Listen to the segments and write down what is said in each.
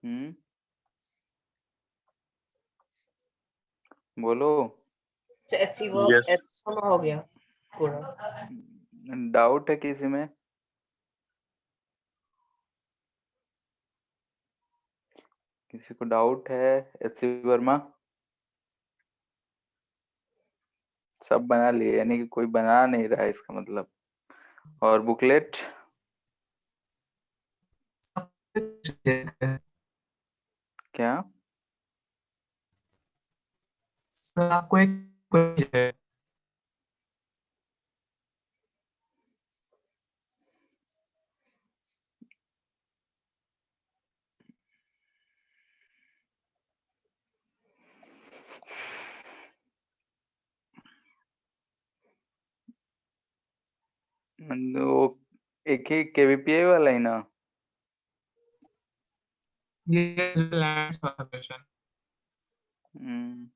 हम्म, बोलो। HC verb yes. H हो गया पूरा। डाउट है किसी में? किसी को डाउट है? एचसी वर्मा सब बना लिए, यानी कि कोई बना नहीं रहा है इसका मतलब। और बुकलेट? क्या? सर आपको एक क्वेश्चन है। वो एक ही केवीपीए वाला ही ना? ये लैंड्स वाला क्वेश्चन। हम्म,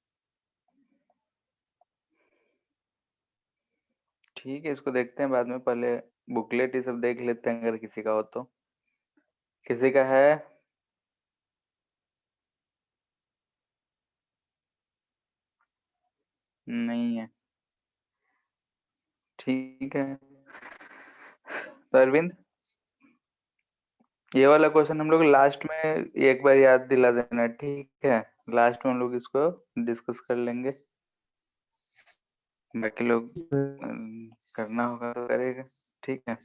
ठीक है, इसको देखते हैं बाद में, पहले बुकलेट ये सब देख लेते हैं अगर किसी का हो तो। किसी का है? नहीं है? ठीक है। तो अरविंद, ये वाला क्वेश्चन हम लोग लास्ट में एक बार याद दिला देना, ठीक है? लास्ट में हम लोग इसको डिस्कस कर लेंगे, बाकी लोग करना होगा तो करेगा। ठीक है,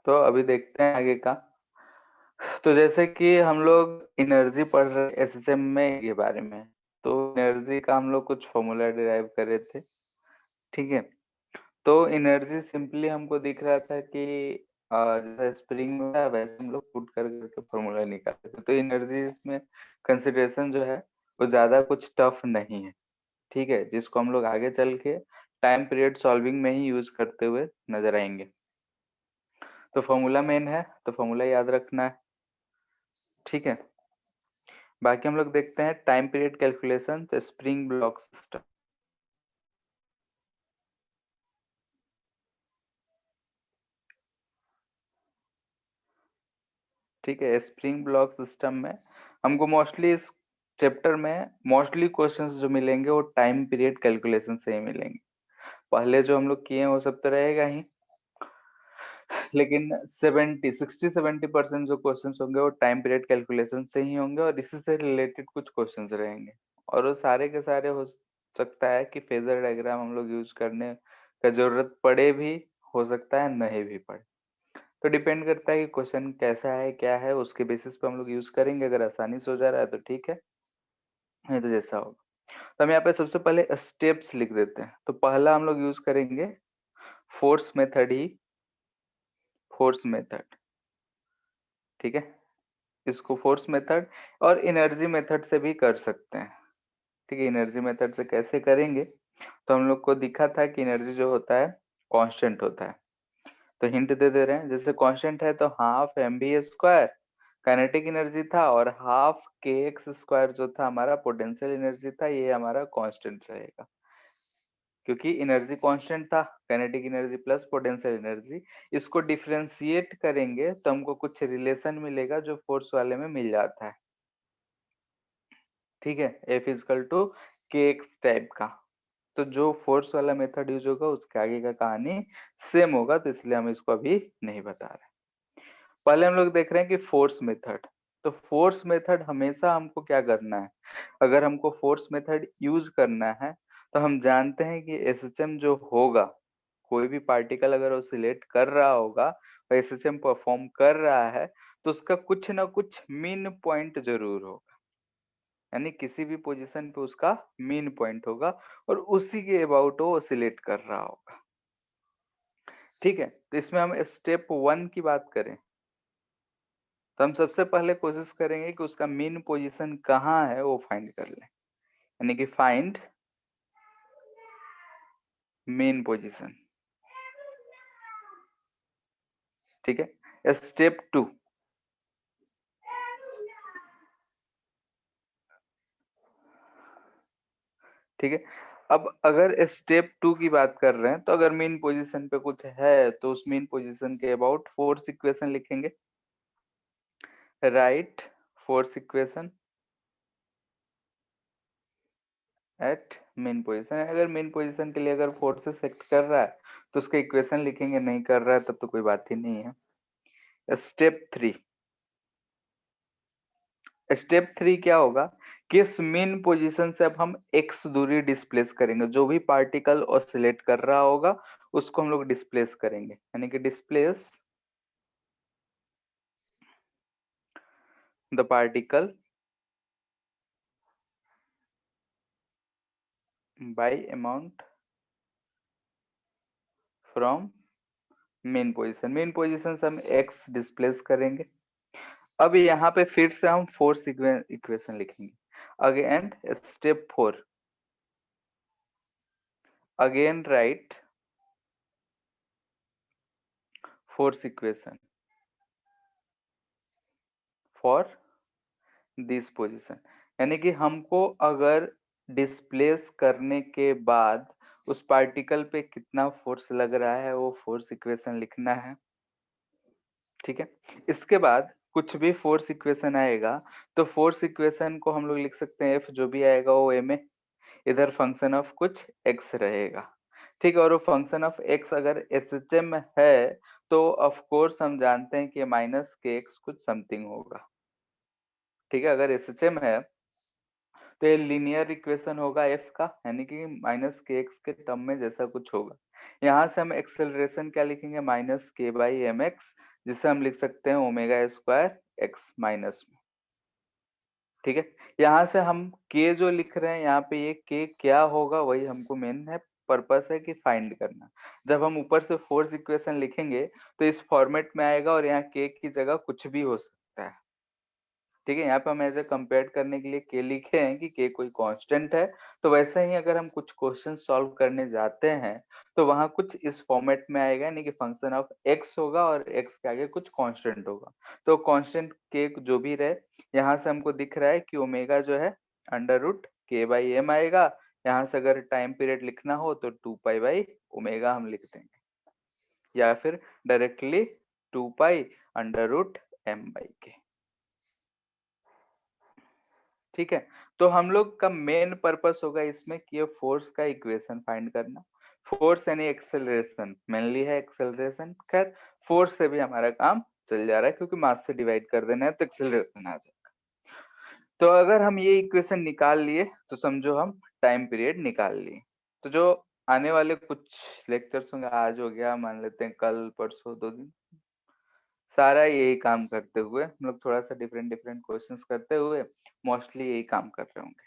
तो अभी देखते हैं आगे का। तो जैसे कि हम लोग एनर्जी पढ़ रहे एसएचएम में के बारे में, तो एनर्जी का हम लोग कुछ फॉर्मूला डिराइव कर रहे थे, ठीक है? तो एनर्जी सिंपली हमको दिख रहा था कि जैसे स्प्रिंग में है, वैसे हम लोग पुट कर करके फॉर्मूला निकालते थे। तो एनर्जी इसमें कंसिडरेशन जो है वो ज्यादा कुछ टफ नहीं है, ठीक है? जिसको हम लोग आगे चल के टाइम पीरियड सॉल्विंग में ही यूज करते हुए नजर आएंगे। तो फॉर्मूला मेन है, तो फॉर्मूला याद रखना है, ठीक है? बाकी हम लोग देखते हैं टाइम पीरियड कैलकुलेशन, तो स्प्रिंग ब्लॉक सिस्टम। ठीक है, स्प्रिंग ब्लॉक सिस्टम में हमको मोस्टली इस चैप्टर में मोस्टली क्वेश्चंस जो मिलेंगे वो टाइम पीरियड कैलकुलेशन से ही मिलेंगे। पहले जो हम लोग किए हैं वो सब तो रहेगा ही, लेकिन 70 60 70% जो क्वेश्चंस होंगे वो टाइम पीरियड कैलकुलेशन से ही होंगे, और इसी से रिलेटेड कुछ क्वेश्चंस रहेंगे। और वो सारे के सारे हो सकता है कि फेजर डायग्राम हम लोग यूज करने का जरूरत पड़े भी, हो सकता है नहीं भी पड़े। तो डिपेंड करता है कि क्वेश्चन कैसा है क्या है, उसके बेसिस पे हम लोग यूज करेंगे। अगर आसानी से हो जा रहा है तो ठीक है, नहीं तो जैसा होगा। तो हम यहाँ पे सबसे पहले स्टेप्स लिख देते हैं। तो पहला हम लोग यूज करेंगे फोर्स मेथड ही, फोर्स मेथड, ठीक है? इसको फोर्स मेथड और एनर्जी मेथड से भी कर सकते हैं, ठीक है? एनर्जी मेथड से कैसे करेंगे? तो हम लोग को दिखा था कि एनर्जी जो होता है कांस्टेंट होता है। तो हिंट दे दे रहे हैं, जैसे कांस्टेंट है तो half m v square kinetic energy था, और हाफ के एक्स स्क्वायर जो था हमारा पोटेंशियल एनर्जी था, ये हमारा कांस्टेंट रहेगा, क्योंकि एनर्जी कांस्टेंट था, kinetic energy plus potential energy. इसको डिफरेंशिएट करेंगे तो हमको कुछ रिलेशन मिलेगा जो फोर्स वाले में मिल जाता है, ठीक है? एफ इजकल टू के एक्स टाइप का। तो जो फोर्स वाला मेथड यूज होगा उसके आगे का कहानी सेम होगा, तो इसलिए हम इसको अभी नहीं बता रहे। पहले हम लोग देख रहे हैं कि फोर्स मेथड। तो फोर्स मेथड हमेशा हमको क्या करना है? अगर हमको फोर्स मेथड यूज करना है तो हम जानते हैं कि एसएचएम जो होगा, कोई भी पार्टिकल अगर ऑसिलेट कर रहा होगा और एसएचएम परफॉर्म कर रहा है, तो उसका कुछ ना कुछ मीन पॉइंट जरूर होगा, यानी किसी भी पोजीशन पे उसका मीन पॉइंट होगा और उसी के अबाउट वो ऑसिलेट कर रहा होगा, ठीक है? तो इसमें हम स्टेप 1 की बात करें तो हम सबसे पहले कोशिश करेंगे कि उसका मीन पोजीशन कहाँ है वो फाइंड कर लें, यानी कि फाइंड मीन पोजीशन, ठीक है? स्टेप 2, ठीक है? अब अगर स्टेप 2 की बात कर रहे हैं तो अगर मीन पोजीशन पे कुछ है तो उस मीन पोजीशन के अबाउट फोर्स इक्वेशन लिखेंगे, right force equation at mean position. अगर मेन पोजीशन के लिए अगर फोर्सेस एक्ट कर रहा है तो उसका इक्वेशन लिखेंगे, नहीं कर रहा है तब तो कोई बात ही नहीं है। स्टेप 3, स्टेप 3 क्या होगा कि इस मेन पोजीशन से अब हम x दूरी डिस्प्लेस करेंगे। जो भी पार्टिकल ऑसिलेट कर रहा होगा उसको हम लोग डिस्प्लेस करेंगे, यानी कि displace the particle by amount from main position. Main position से हम x डिस्प्लेस करेंगे। अब यहाँ पे फिर से हम फोर्स इक्वेशन लिखेंगे। Again step 4, again right force equation for this position. यानी कि हमको अगर डिस्प्लेस करने के बाद उस पार्टिकल पे कितना फोर्स लग रहा है वो फोर्स इक्वेशन लिखना है। ठीक है, इसके बाद कुछ भी फोर्स इक्वेशन आएगा तो फोर्स इक्वेशन को हम लोग लिख सकते हैं, एफ जो भी आएगा वो एम ए, इधर फंक्शन ऑफ कुछ एक्स रहेगा। ठीक है, और वो फंक्शन ऑफ एक्स अगर एसएचएम है तो ऑफ कोर्स हम जानते हैं कि माइनस के एक्स कुछ समथिंग होगा। ठीक है, अगर एसएचएम है तो ये लीनियर इक्वेशन होगा एफ का, यानी कि माइनस के एक्स के टर्म में जैसा कुछ होगा। यहाँ से हम एक्सेलरेशन क्या लिखेंगे, माइनस के बाई एम एक्स, जिसे हम लिख सकते हैं ओमेगा स्क्वायर एक्स माइनस में। ठीक है, यहाँ से हम के जो लिख रहे हैं यहाँ पे ये के क्या होगा वही हमको मेन है पर्पस है कि फाइंड करना। जब हम ऊपर से फोर्स इक्वेशन लिखेंगे तो इस फॉर्मेट में आएगा और यहाँ के की जगह कुछ भी हो सकता है। ठीक है, यहाँ पे हम ऐसे कंपेयर करने के लिए के लिखे हैं कि के कोई कांस्टेंट है। तो वैसे ही अगर हम कुछ क्वेश्चन सॉल्व करने जाते हैं तो वहां कुछ इस फॉर्मेट में आएगा, यानी कि फंक्शन ऑफ एक्स होगा और एक्स के आगे कुछ कांस्टेंट होगा। तो कांस्टेंट के जो भी रहे, यहाँ से हमको दिख रहा है कि ओमेगा जो है under root k by M आएगा। यहाँ से अगर टाइम पीरियड लिखना हो तो 2 पाई बाई ओमेगा हम लिख देंगे, या फिर directly 2 pi under root m by k. ठीक है, तो हम लोग का मेन पर्पस होगा इसमें कि ये फोर्स का इक्वेशन फाइंड करना। फोर्स यानी एक्सेलरेशन, मेनली है एक्सेलरेशन। खैर फोर्स से भी हमारा काम चल जा रहा है क्योंकि मास से डिवाइड कर देना है तो एक्सेलरेशन आ जाएगा। तो अगर हम ये इक्वेशन निकाल लिए तो समझो हम टाइम पीरियड निकाल लिए। तो जो आने वाले कुछ लेक्चर्स होंगे, आज हो गया, मान लेते हैं कल परसों 2 दिन, सारा यही काम करते हुए हम लोग थोड़ा सा डिफरेंट डिफरेंट क्वेश्चंस करते हुए मोस्टली यही काम कर रहे होंगे,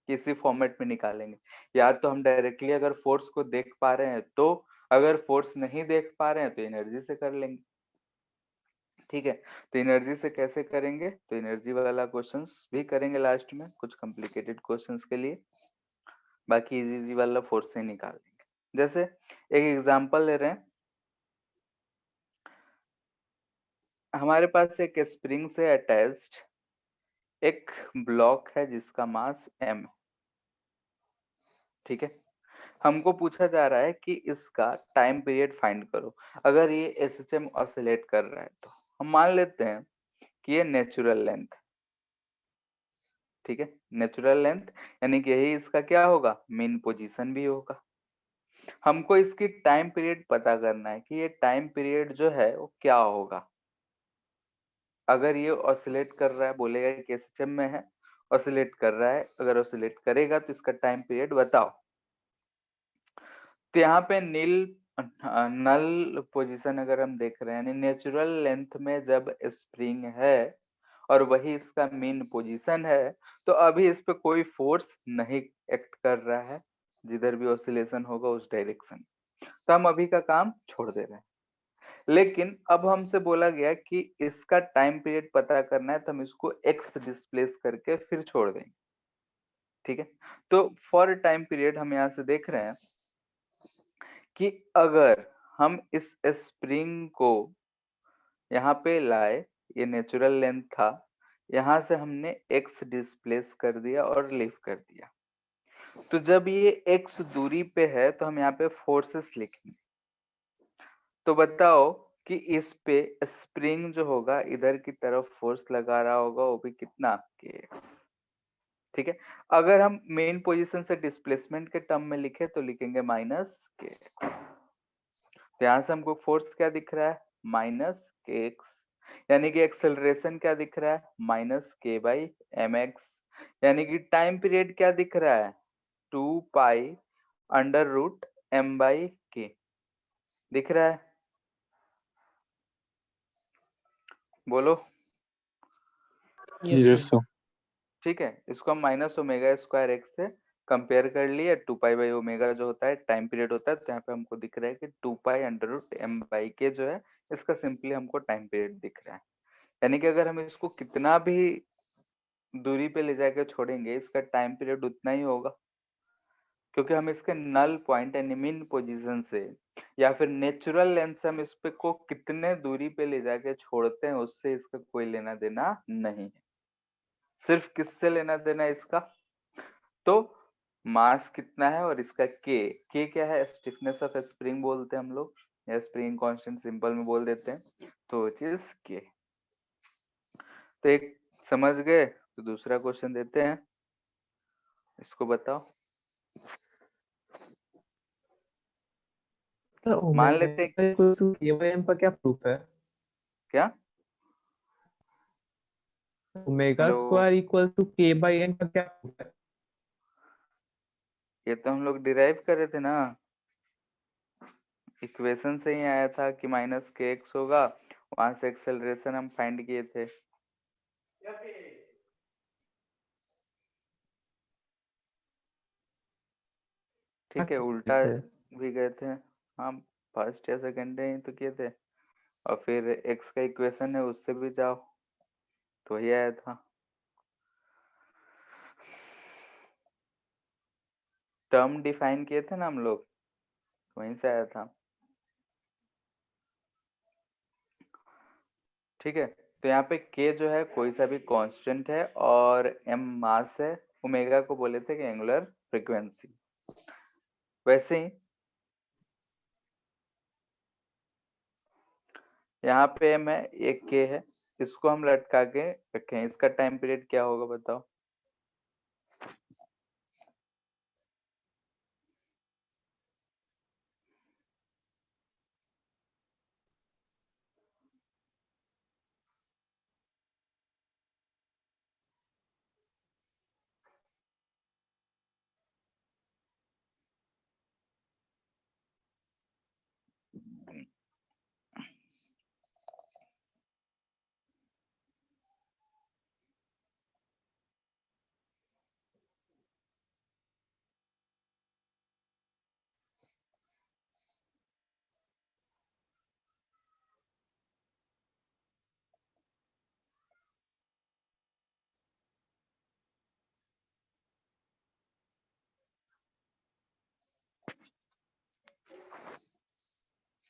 किसी फॉर्मेट में निकालेंगे। या तो हम डायरेक्टली अगर फोर्स को देख पा रहे हैं तो, अगर फोर्स नहीं देख पा रहे हैं तो एनर्जी से कर लेंगे। ठीक है, तो एनर्जी से कैसे करेंगे, तो एनर्जी वाला क्वेश्चंस भी करेंगे लास्ट में कुछ कॉम्प्लिकेटेड क्वेश्चंस के लिए। बाकी इजी इजी वाला फोर्स से निकाल लेंगे। जैसे एक एग्जांपल ले रहे हैं, हमारे पास एक स्प्रिंग से अटैच्ड एक ब्लॉक है जिसका मास m है। ठीक है, हमको पूछा जा रहा है कि इसका टाइम पीरियड फाइंड करो। अगर ये एसएचएम ऑसिलेट कर रहा है तो हम मान लेते हैं कि ये नेचुरल लेंथ। ठीक है, नेचुरल लेंथ यानी कि यही इसका क्या होगा, मेन पोजीशन भी होगा। हमको इसकी टाइम पीरियड पता करना है कि ये टाइम पीरियड जो है वो क्या होगा। अगर ये ऑसिलेट कर रहा है, बोलेगा कि एसएचएम में है, ऑसिलेट कर रहा है, अगर ऑसिलेट करेगा तो इसका टाइम पीरियड बताओ। तो यहाँ पे नल पोजीशन अगर हम देख रहे हैं, यानी नेचुरल लेंथ में जब स्प्रिंग है और वही इसका मेन पोजीशन है, तो अभी इस पे कोई फोर्स नहीं एक्ट कर रहा है, जिधर भी ऑसिलेशन होगा उस डायरेक्शन। तो हम अभी का काम छोड़ दे रहे हैं। लेकिन अब हमसे बोला गया कि इसका टाइम पीरियड पता करना है, तो हम इसको एक्स डिस्प्लेस करके फिर छोड़ देंगे। ठीक है, तो फॉर टाइम पीरियड हम यहाँ से देख रहे हैं कि अगर हम इस स्प्रिंग को यहाँ पे लाए, ये नेचुरल लेंथ था, यहाँ से हमने x डिस्प्लेस कर दिया और लीव कर दिया। तो जब ये x दूरी पे है तो हम यहाँ पे फोर्सेस लिखेंगे। तो बताओ कि इस पे स्प्रिंग जो होगा इधर की तरफ फोर्स लगा रहा होगा, वो भी कितना kx। ठीक है, अगर हम मेन पोजीशन से डिस्प्लेसमेंट के टर्म में लिखे तो लिखेंगे माइनस kx। तो यहां से हमको फोर्स क्या दिख रहा है, माइनस kx, यानी कि एक्सेलरेशन क्या दिख रहा है, minus k by m x, यानी कि टाइम पीरियड क्या दिख रहा है, 2 pi under root m by k दिख रहा है, बोलो। Yes, Yes, sir. sir. ठीक है, इसको हम माइनस ओमेगा स्क्वायर एक्स से कंपेयर कर लिए, 2 पाई बाई ओमेगा जो होता है टाइम पीरियड होता है, तो यहाँ पे हमको दिख रहा है कि 2 pi under root m by k जो है इसका सिंपली हमको टाइम पीरियड दिख रहा है। यानी कि अगर हम इसको कितना भी दूरी पे ले जाके छोड़ेंगे इसका टाइम पीरियड उतना ही होगा, क्योंकि हम इसके नल पॉइंट यानी मीन पोजीशन से या फिर नेचुरल लेंथ से हम इस पे को कितने दूरी पे ले जाके छोड़ते हैं उससे इसका कोई लेना देना नहीं है। सिर्फ किससे लेना देना है इसका, तो मास कितना है और इसका के क्या है, स्टिफनेस ऑफ स्प्रिंग बोलते हैं हम लोग, या स्प्रिंग कांस्टेंट सिंपल में बोल देते हैं, तो चीज के। तो एक समझ गए, तो दूसरा क्वेश्चन देते हैं, इसको बताओ। मान लेते हैं KM का क्या प्रूफ है? क्या, omega whole, square equal to K by N का क्या प्रूफ है? ये तो हम लोग डिराइव कर रहे थे ना, इक्वेशन से ही आया था कि माइनस के एक्स होगा, वहां से एक्सेलरेशन हम फाइंड किए थे। ठीक है, उल्टा भी गए थे, हाँ फर्स्ट या सेकंड डे ही तो किए थे, और फिर एक्स का इक्वेशन है उससे भी जाओ तो ही आया था। टर्म डिफाइन किए थे ना हम लोग, वहीं से आया था। ठीक है, तो यहाँ पे k जो है कोई सा भी कांस्टेंट है और m मास है, ओमेगा को बोले थे कि एंगुलर फ्रीक्वेंसी। वैसे ही यहाँ पे m है, एक k है, इसको हम लटका के रखें, इसका टाइम पीरियड क्या होगा बताओ।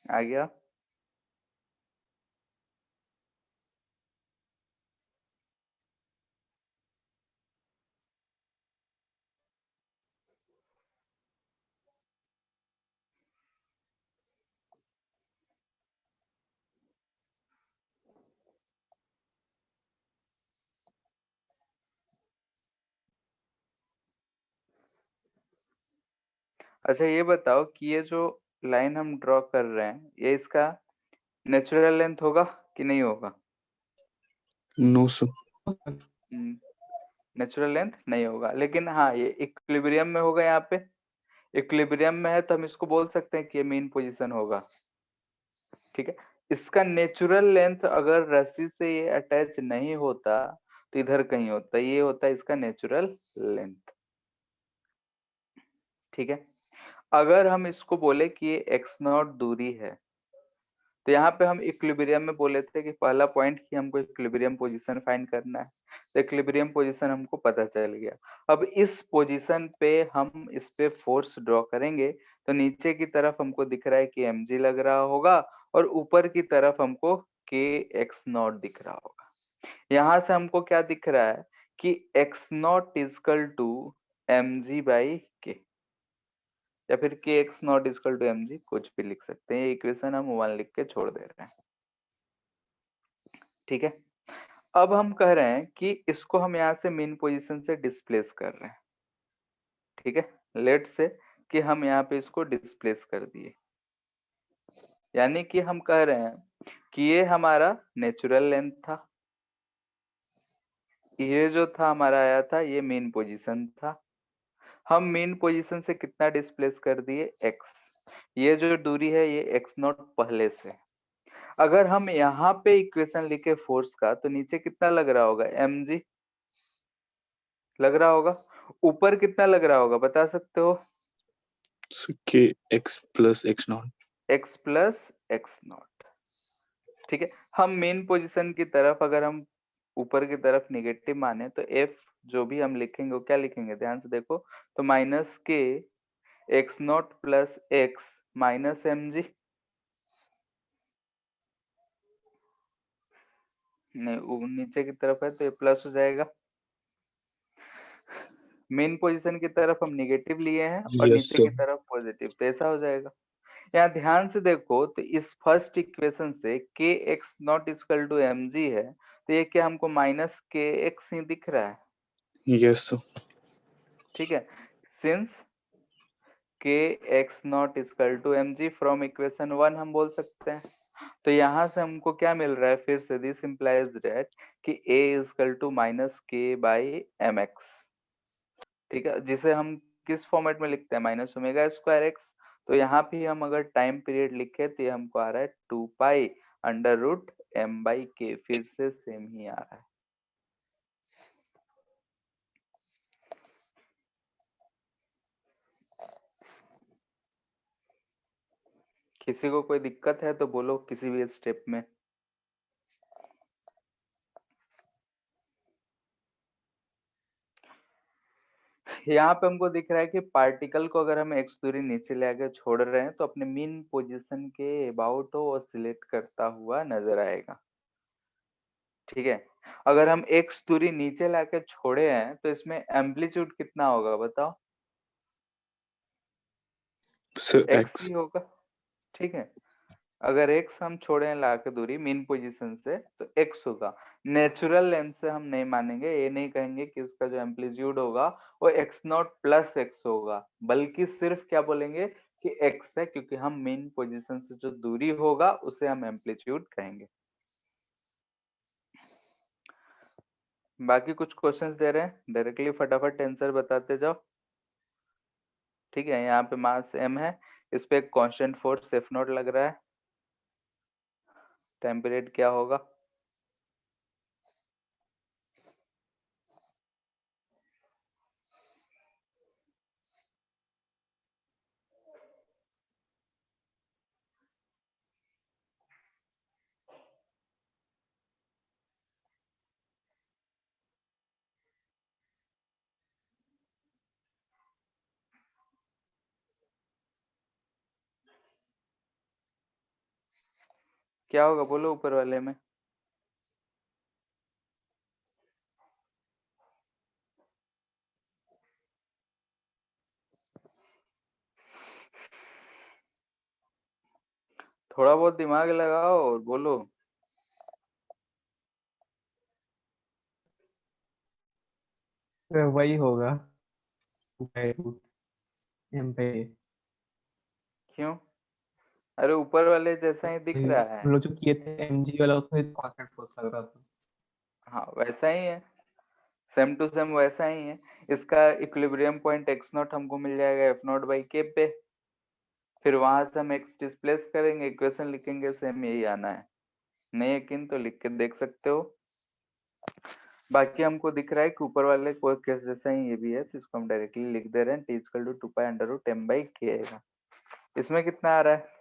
आ गया, अच्छा ये बताओ कि ये जो लाइन हम ड्रॉ कर रहे हैं ये इसका नेचुरल लेंथ होगा कि नहीं होगा, No, sir. नेचुरल लेंथ नहीं होगा, लेकिन हाँ ये इक्विलिब्रियम में होगा, यहाँ पे इक्विलिब्रियम में है तो हम इसको बोल सकते हैं कि ये मेन पोजीशन होगा। ठीक है, इसका नेचुरल लेंथ अगर रस्सी से ये अटैच नहीं होता तो इधर कहीं होता, ये होता है इसका नेचुरल लेंथ। ठीक है, अगर हम इसको बोले कि ये एक्स नॉट दूरी है, तो यहाँ पे हम इक्विलिब्रियम में बोले थे कि पहला पॉइंट कि हमको इक्विलिब्रियम पोजीशन फाइंड करना है, तो इक्विलिब्रियम पोजीशन हमको पता चल गया। अब इस पोजीशन पे हम इस पे फोर्स ड्रॉ करेंगे तो नीचे की तरफ हमको दिख रहा है कि mg लग रहा होगा और ऊपर की तरफ हमको के एक्स नॉट दिख रहा होगा। यहाँ से हमको क्या दिख रहा है कि x naught equal to mg by k. या फिर k x naught equal to m g, कुछ भी लिख सकते हैं। ये इक्वेशन हम 1 लिख के छोड़ दे रहे हैं। ठीक है, अब हम कह रहे हैं कि इसको हम यहाँ से मीन पोजीशन से डिस्प्लेस कर रहे हैं। ठीक है, लेट से कि हम यहाँ पे इसको डिस्प्लेस कर दिए, यानी कि हम कह रहे हैं कि ये हमारा नेचुरल लेंथ था, ये जो था हमारा आया था ये मेन पोजीशन था। हम मेन पोजीशन से कितना डिस्प्लेस कर दिए, x। ये जो दूरी है ये x नॉट पहले से। अगर हम यहाँ पे इक्वेशन लिखे फोर्स का तो नीचे कितना लग रहा होगा, mg लग रहा होगा। ऊपर कितना लग रहा होगा बता सकते हो, के x plus x not. x plus x not. ठीक है, हम मेन पोजीशन की तरफ अगर हम ऊपर की तरफ निगेटिव माने तो f जो भी हम लिखेंगे वो क्या लिखेंगे, ध्यान से देखो, तो minus k x naught plus x minus m g. नहीं, नीचे की तरफ है तो ये प्लस हो जाएगा। मेन पोजीशन की तरफ हम निगेटिव लिए हैं और यस नीचे की सर। तरफ पॉजिटिव, तो ऐसा हो जाएगा। यहाँ ध्यान से देखो तो इस फर्स्ट इक्वेशन से k x naught equal to m g है, तो ये क्या हमको माइनस के एक्स ही दिख रहा है। Yes sir. ठीक है, since k x naught equal to m g from equation 1 हम बोल सकते हैं। तो यहाँ से हमको क्या मिल रहा है, फिर से दिस इंप्लाइज दैट कि a इक्वल टू माइनस के बाई एम एक्स। ठीक है, जिसे हम किस फॉर्मेट में लिखते हैं, माइनस ओमेगा स्क्वायर एक्स। तो यहाँ भी हम अगर टाइम पीरियड लिखे तो ये हमको आ रहा है 2 pi under root m by k, फिर से सेम ही आ रहा है। किसी को कोई दिक्कत है तो बोलो किसी भी स्टेप में। यहाँ पे हमको दिख रहा है कि पार्टिकल को अगर हम एक्स दूरी नीचे ले आके छोड़ रहे हैं तो अपने मीन पोजीशन के अबाउट ऑसिलेट करता हुआ नजर आएगा। ठीक है, अगर हम एक्स दूरी नीचे लाके छोड़े हैं तो इसमें एम्पलीट्यूड कितना होगा बताओ, सर एक्स एक्स। ही होगा। ठीक है, अगर एक्स हम छोड़े हैं लाके दूरी मीन पोजीशन से तो एक्स होगा। नेचुरल लेंथ से हम नहीं मानेंगे, ये नहीं कहेंगे कि इसका जो एम्पलीट्यूड होगा वो एक्स नॉट प्लस एक्स होगा, बल्कि सिर्फ क्या बोलेंगे कि एक्स है, क्योंकि हम मीन पोजीशन से जो दूरी होगा उसे हम एम्पलीट्यूड कहेंगे। बाकी कुछ क्वेश्चंस दे रहे हैं, डायरेक्टली फटाफट आंसर बताते जाओ। ठीक है, यहाँ पे मास m है, इस पे एक कांस्टेंट फोर्स एफ नॉट लग रहा है। टाइम पीरियड क्या होगा, क्या होगा बोलो ऊपर वाले में। थोड़ा बहुत दिमाग लगाओ और बोलो। वही होगा 2/√m पे। क्यों, अरे ऊपर वाले जैसा ही दिख रहा है। हम लोग जो किए थे mg वाला उसमें कांस्टेंट फोर्स लग रहा था। हाँ वैसा ही है, सेम टू सेम वैसा ही है। इसका इक्विलिब्रियम पॉइंट एक्स नॉट हमको मिल जाएगा एफ नॉट बाई के पे, फिर वहां से हम एक्स डिस्प्लेस करेंगे, इक्वेशन लिखेंगे, सेम यही आना है। नहीं यकीन तो लिख के देख सकते हो। बाकी हमको दिख रहा है कि ऊपर वाले कोई केस जैसा ही ये भी है, तो इसको हम डायरेक्टली लिख दे रहे हैं, T equal to 2 pi under root m by k आएगा। इसमें कितना आ रहा है,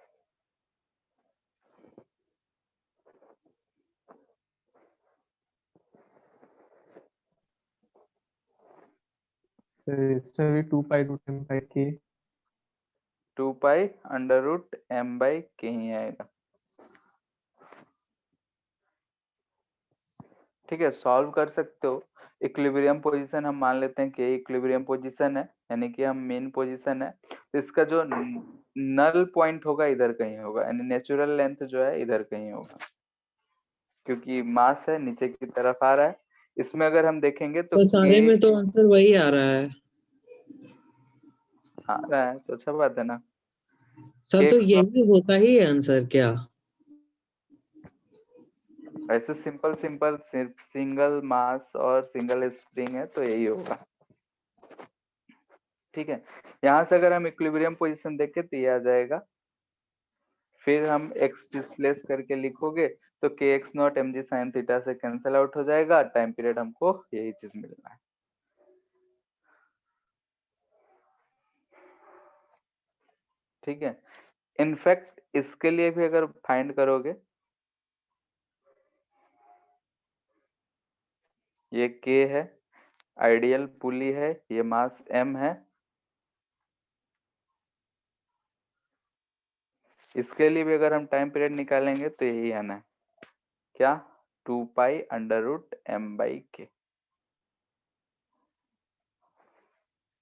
फिर इसमें भी 2/√m/k। 2 pi under root m by k ही आएगा। ठीक है, सॉल्व कर सकते हो। इक्विलिब्रियम पोजीशन हम मान लेते हैं कि इक्विलिब्रियम पोजीशन है, यानी कि हम मेन पोजीशन है, तो इसका जो नल पॉइंट होगा इधर कहीं होगा, यानी नेचुरल लेंथ जो है इधर कहीं होगा, क्योंकि मास है नीचे की तरफ आ रहा है। इसमें अगर हम देखेंगे तो सर सारे में तो आंसर वही आ रहा है। आ रहा है तो अच्छा बात है ना। सर तो Kx यही होता ही है आंसर क्या? ऐसे सिंपल सिंपल सिर्फ सिंगल मास और सिंगल स्प्रिंग है तो यही होगा। ठीक है, यहाँ से अगर हम इक्विलिब्रियम पोजीशन देखें तो ये आ जाएगा, फिर हम x डिस्प्लेस करके लिखोगे तो kx not mg sin theta से कैंसिल आउट हो जाएगा, टाइम पीरियड हमको यही चीज मिलना है। ठीक है, इनफैक्ट इसके लिए भी अगर फाइंड करोगे, ये k है, आइडियल पुली है, ये मास m है, इसके लिए भी अगर हम टाइम पीरियड निकालेंगे तो यही आना है, क्या 2 pi under root m by k.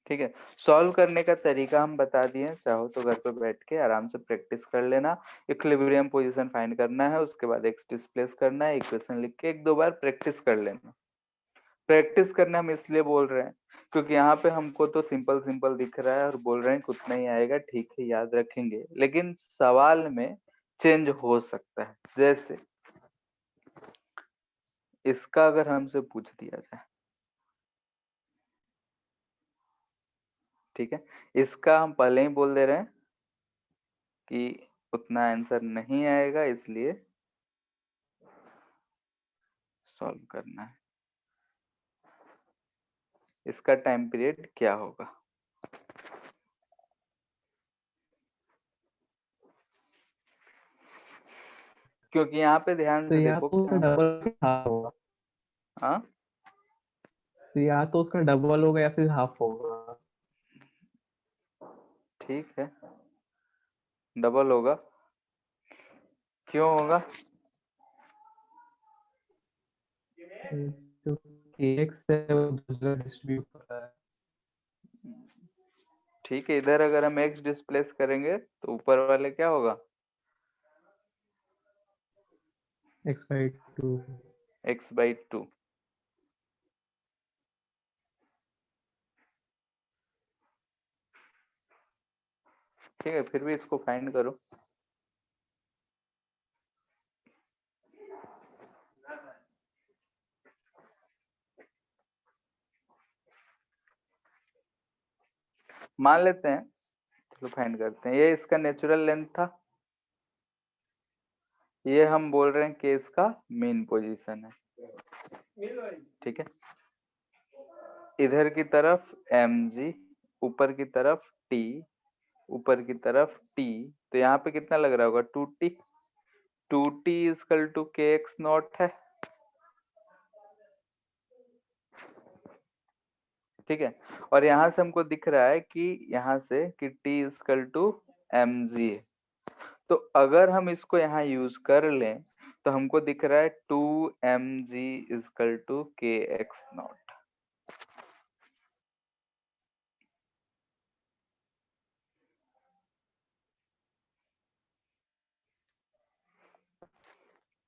ठीक है, सॉल्व करने का तरीका हम बता दिए, चाहो तो घर पे बैठ के आराम से प्रैक्टिस कर लेना। इक्विलिब्रियम पोजीशन फाइंड करना है, उसके बाद एक्स डिस्प्लेस करना है, इक्वेशन लिख के एक दो बार प्रैक्टिस कर लेना। प्रैक्टिस करना हम इसलिए बोल रहे हैं क्योंकि यहाँ पे हमको तो सिंपल सिंपल दिख रहा है और बोल रहे हैं कि उतना ही आएगा, ठीक है याद रखेंगे, लेकिन सवाल में चेंज हो सकता है। जैसे इसका अगर हमसे पूछ दिया जाए, ठीक है, इसका हम पहले ही बोल दे रहे हैं कि उतना आंसर नहीं आएगा, इसलिए सॉल्व करना है। इसका टाइम पीरियड क्या होगा? क्योंकि यहाँ पे ध्यान तो से या देखो तो उसका डबल हाफ होगा, हाँ तो या तो उसका डबल होगा या फिर हाफ होगा। ठीक है, डबल होगा, क्यों होगा? जो kx है वो दूसरा डिस्ट्रीब्यूट कर रहा है। ठीक है, इधर अगर हम x डिस्प्लेस करेंगे तो ऊपर वाले क्या होगा? x/2। x/2। ठीक है, फिर भी इसको फाइंड करो। मान लेते हैं, चलो फाइंड करते हैं, ये इसका नेचुरल लेंथ था, ये हम बोल रहे हैं कि इसका मेन पोजीशन है। ठीक है, इधर की तरफ mg, ऊपर की तरफ t, ऊपर की तरफ t, तो यहाँ पे कितना लग रहा होगा? 2t। 2t is equal to kx not है। ठीक है, और यहाँ से हमको दिख रहा है कि यहाँ से कि t इजकल टू mg है, तो अगर हम इसको यहाँ यूज कर लें तो हमको दिख रहा है 2mg is equal to kx not.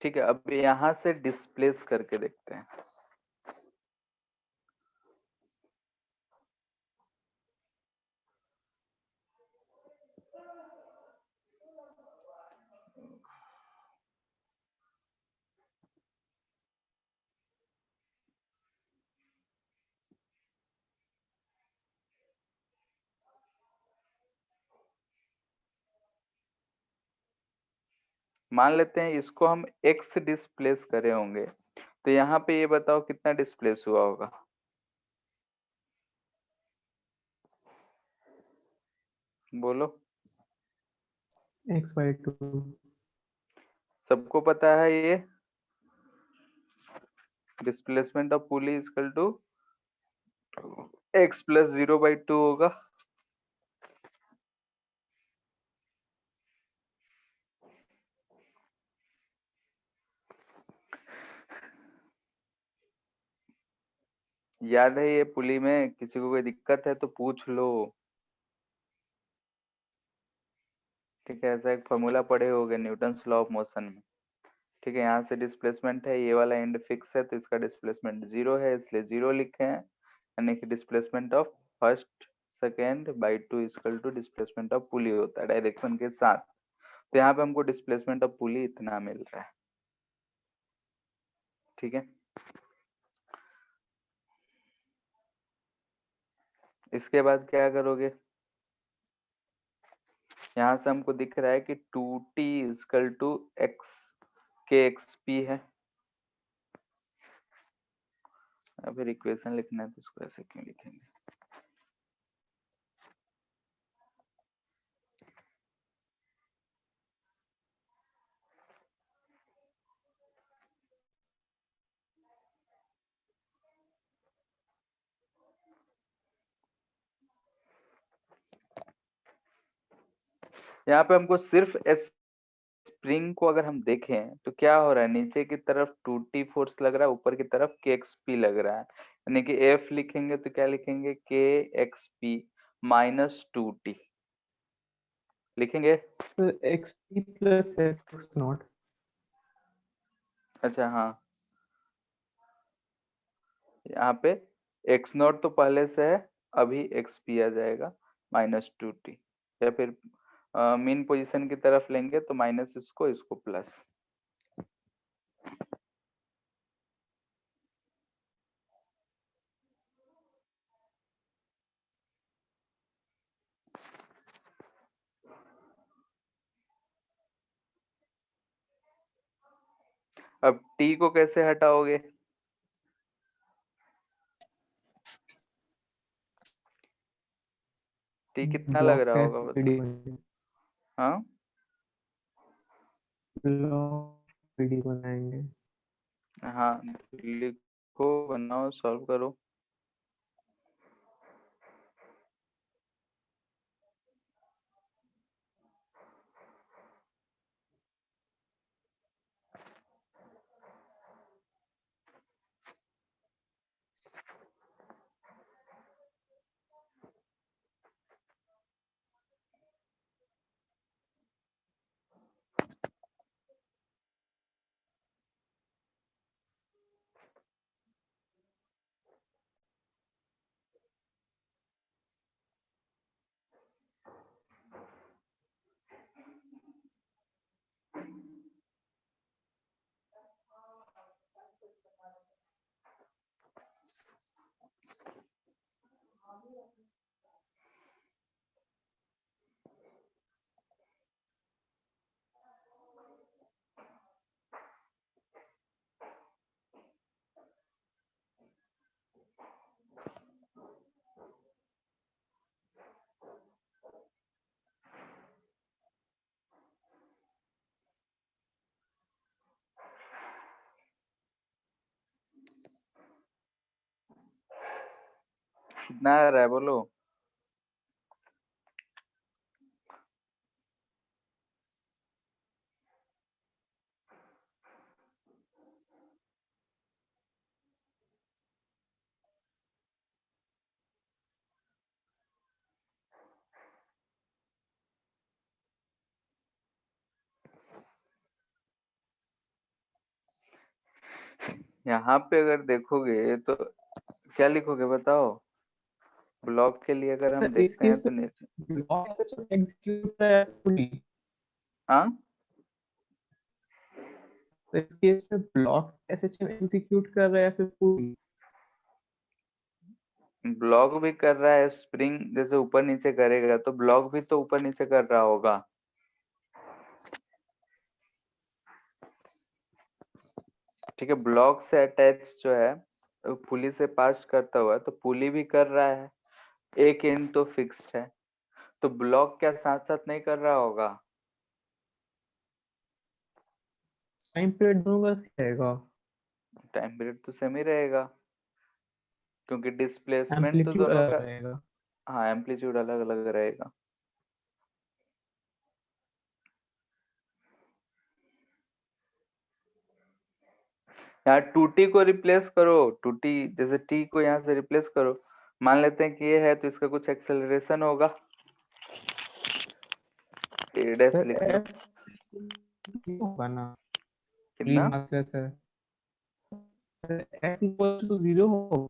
ठीक है, अब यहाँ से डिस्प्लेस करके देखते हैं। मान लेते हैं इसको हम x डिस्प्लेस करे होंगे, तो यहाँ पे ये बताओ कितना डिस्प्लेस हुआ होगा? बोलो, x/2। सबको पता है ये displacement of pulley equal to x plus 0/2 होगा। याद है ये पुली में किसी को कोई दिक्कत है तो पूछ लो। ठीक है, ऐसा एक फॉर्मूला पढ़े होगे न्यूटन्स लॉ ऑफ मोशन में। ठीक है, यहाँ से डिस्प्लेसमेंट है, ये वाला एंड फिक्स है तो इसका डिस्प्लेसमेंट 0 है, इसलिए 0 लिखे हैं, यानी कि displacement of first second by 2 equal to displacement of pulley होता है डायरेक्शन के साथ। तो यहाँ पे हमको डिस्प्लेसमेंट ऑफ पुली इतना मिल रहा है। ठीक है, इसके बाद क्या करोगे, यहाँ से हमको दिख रहा है कि 2t इक्वल टू एक्स के एक्स पी है, फिर इक्वेशन लिखना है तो इसको ऐसे क्यों लिखेंगे। यहाँ पे हमको सिर्फ स्प्रिंग को अगर हम देखें तो क्या हो रहा है, नीचे की तरफ 2t फोर्स लग रहा है, ऊपर की तरफ kxp लग रहा है, यानी कि F लिखेंगे तो क्या लिखेंगे, kxp माइनस 2t लिखेंगे। XP plus X not. अच्छा हाँ, यहाँ पे x नॉट तो पहले से है, अभी xp आ जाएगा माइनस 2t, या फिर मीन पोजीशन की तरफ लेंगे तो माइनस इसको प्लस। अब t को कैसे हटाओगे, t कितना लग रहा होगा बताओ। हाँ पीडी बनाएंगे। हाँ, लिखो, बनाओ, सॉल्व करो। कितना आ रहा है बोलो। यहाँ पे अगर देखोगे तो क्या लिखोगे बताओ, ब्लॉक के लिए अगर हम देखते हैं तो नीचे ब्लॉक एग्जीक्यूट है पूरी। हाँ, तो इस केस में ब्लॉक एसएचएम एग्जीक्यूट कर रहा है फिर पूरी। ब्लॉक भी कर रहा है, स्प्रिंग जैसे ऊपर नीचे करेगा तो ब्लॉक भी तो ऊपर नीचे कर रहा होगा। ठीक है, ब्लॉक से अटैच जो है पुली से पास करता हुआ तो पुली भी कर रहा है, एक एंड तो फिक्स्ड है, तो ब्लॉक क्या साथ साथ नहीं कर रहा होगा। टाइम पीरियड दोनों का सेम रहेगा, टाइम पीरियड तो सेम ही रहेगा क्योंकि डिस्प्लेसमेंट तो एम्पलीट्यूड दोनों का, रहेगा। हाँ एम्पलीट्यूड अलग अलग रहेगा। यहाँ 2t को रिप्लेस करो, 2t जैसे t को यहाँ से रिप्लेस करो, मान लेते हैं कि ये है तो इसका कुछ एक्सेलरेशन होगा, ए डैश सर लिख लो। F होगा ना, कितना? मार्क्स है सर, F इक्वल टू 0 हो।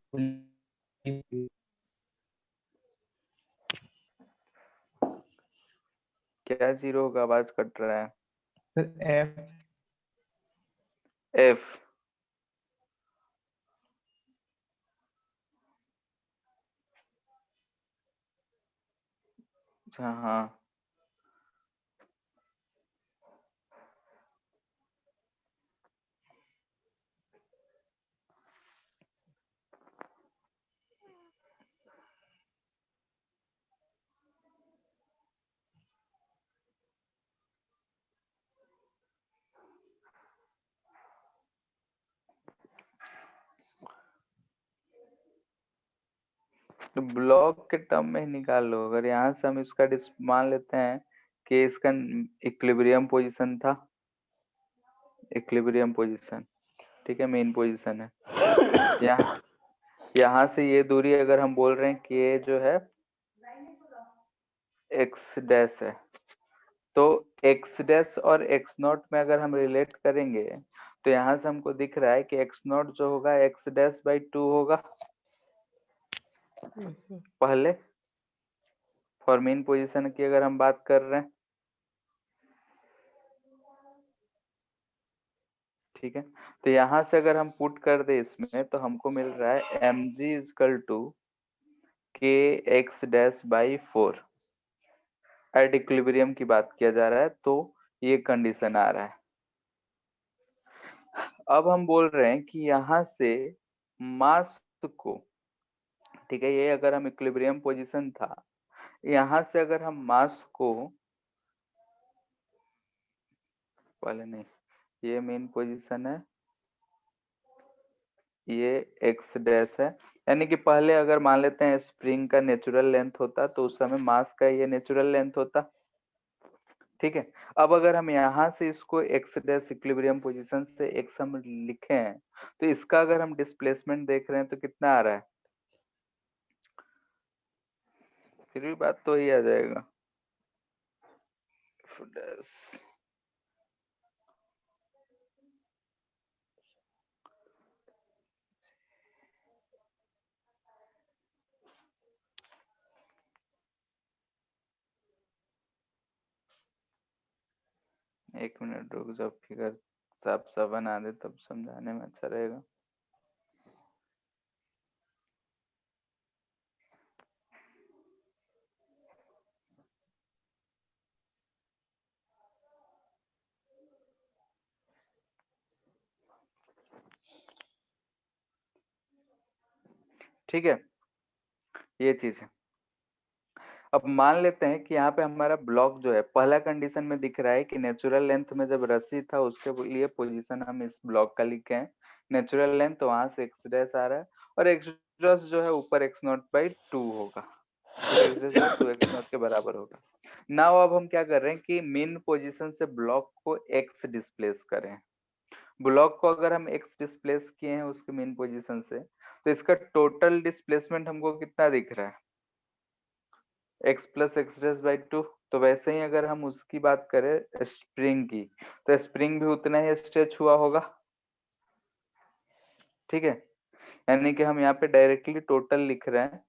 क्या 0 होगा? आवाज कट रहा है। Sir F F. अच्छा हाँ। तो ब्लॉक के टर्म में ही निकाल लो। अगर यहाँ से हम इसका मान लेते हैं कि इसका इक्विलिब्रियम पोजीशन था, इक्विलिब्रियम पोजीशन, ठीक है, मेन पोजीशन है। यहाँ से ये दूरी अगर हम बोल रहे हैं कि ये जो है एक्स डैश है, तो एक्स डैश और एक्स नॉट में अगर हम रिलेट करेंगे तो यहाँ से हमको दिख रहा है कि एक्स नॉट जो होगा एक्स डैश बाई 2 होगा पहले, फॉर मेन पोजीशन की अगर हम बात कर रहे हैं, ठीक है। तो यहाँ से अगर हम पुट कर दे इसमें तो हमको मिल रहा है एम जी इजकल टू के x dash by 4। At equilibrium की बात किया जा रहा है, तो ये कंडीशन आ रहा है। अब हम बोल रहे हैं कि यहाँ से मास को, ठीक है, ये अगर हम इक्विलिब्रियम पोजीशन था, यहाँ से अगर हम मास को, पहले नहीं, ये मेन पोजीशन है, ये एक्स डैश है, यानी कि पहले अगर मान लेते हैं स्प्रिंग का नेचुरल लेंथ होता तो उस समय मास का ये नेचुरल लेंथ होता, ठीक है। अब अगर हम यहाँ से इसको एक्स डैश इक्विलिब्रियम पोजीशन से एक्स हम लिखे हैं, तो इसका अगर हम डिस्प्लेसमेंट देख रहे हैं तो कितना आ रहा है? फिर भी बात तो ही आ जाएगा, एक मिनट रुक, जब फिगर साफ साफ बना दे तब समझाने में अच्छा रहेगा। ठीक है, ये चीज है। अब मान लेते हैं कि यहाँ पे हमारा ब्लॉक जो है, पहला कंडीशन में दिख रहा है कि नेचुरल लेंथ में जब रस्सी था उसके लिए पोजीशन हम इस ब्लॉक का लिखे हैं, नेचुरल लेंथ, तो वहां से एक्स डैश आ रहा है, और एक्स डैश जो है ऊपर एक्स नॉट बाई 2 होगा, ठीक है, एक्स डैश जो है 2 एक्स नॉट के बराबर होगा। नाउ अब हम क्या कर रहे हैं कि मेन पोजीशन से ब्लॉक को एक्स डिस्प्लेस करें। ब्लॉक को अगर हम एक्स डिस्प्लेस किए हैं उसके मेन पोजीशन से, तो इसका टोटल डिस्प्लेसमेंट हमको कितना दिख रहा है? X plus x dash by 2। तो वैसे ही अगर हम उसकी बात करें स्प्रिंग की, तो स्प्रिंग भी उतना ही स्ट्रेच हुआ होगा, ठीक है। यानी कि हम यहाँ पे डायरेक्टली टोटल लिख रहे हैं,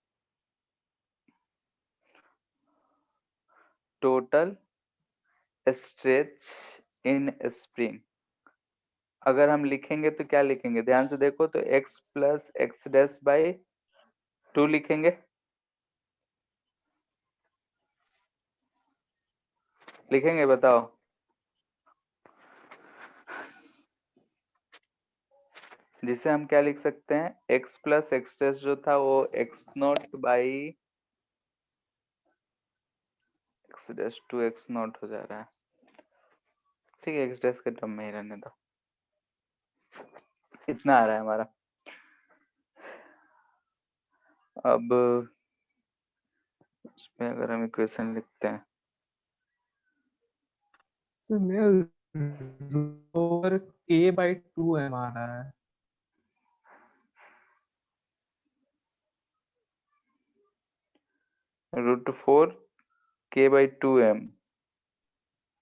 टोटल स्ट्रेच इन स्प्रिंग। अगर हम लिखेंगे तो क्या लिखेंगे? ध्यान से देखो तो x plus x dash by 2 लिखेंगे, लिखेंगे बताओ? जिसे हम क्या लिख सकते हैं, एक्स प्लस एक्स डैश जो था वो x not by x dash 2 x not हो जा रहा है, ठीक है, एक्स डैश के टर्म में ही रहने दो। इतना आ रहा है हमारा। अब इसमें अगर हम इक्वेशन लिखते हैं, सर मेरा रोवर k/2 है हमारा है। √4 k/2m,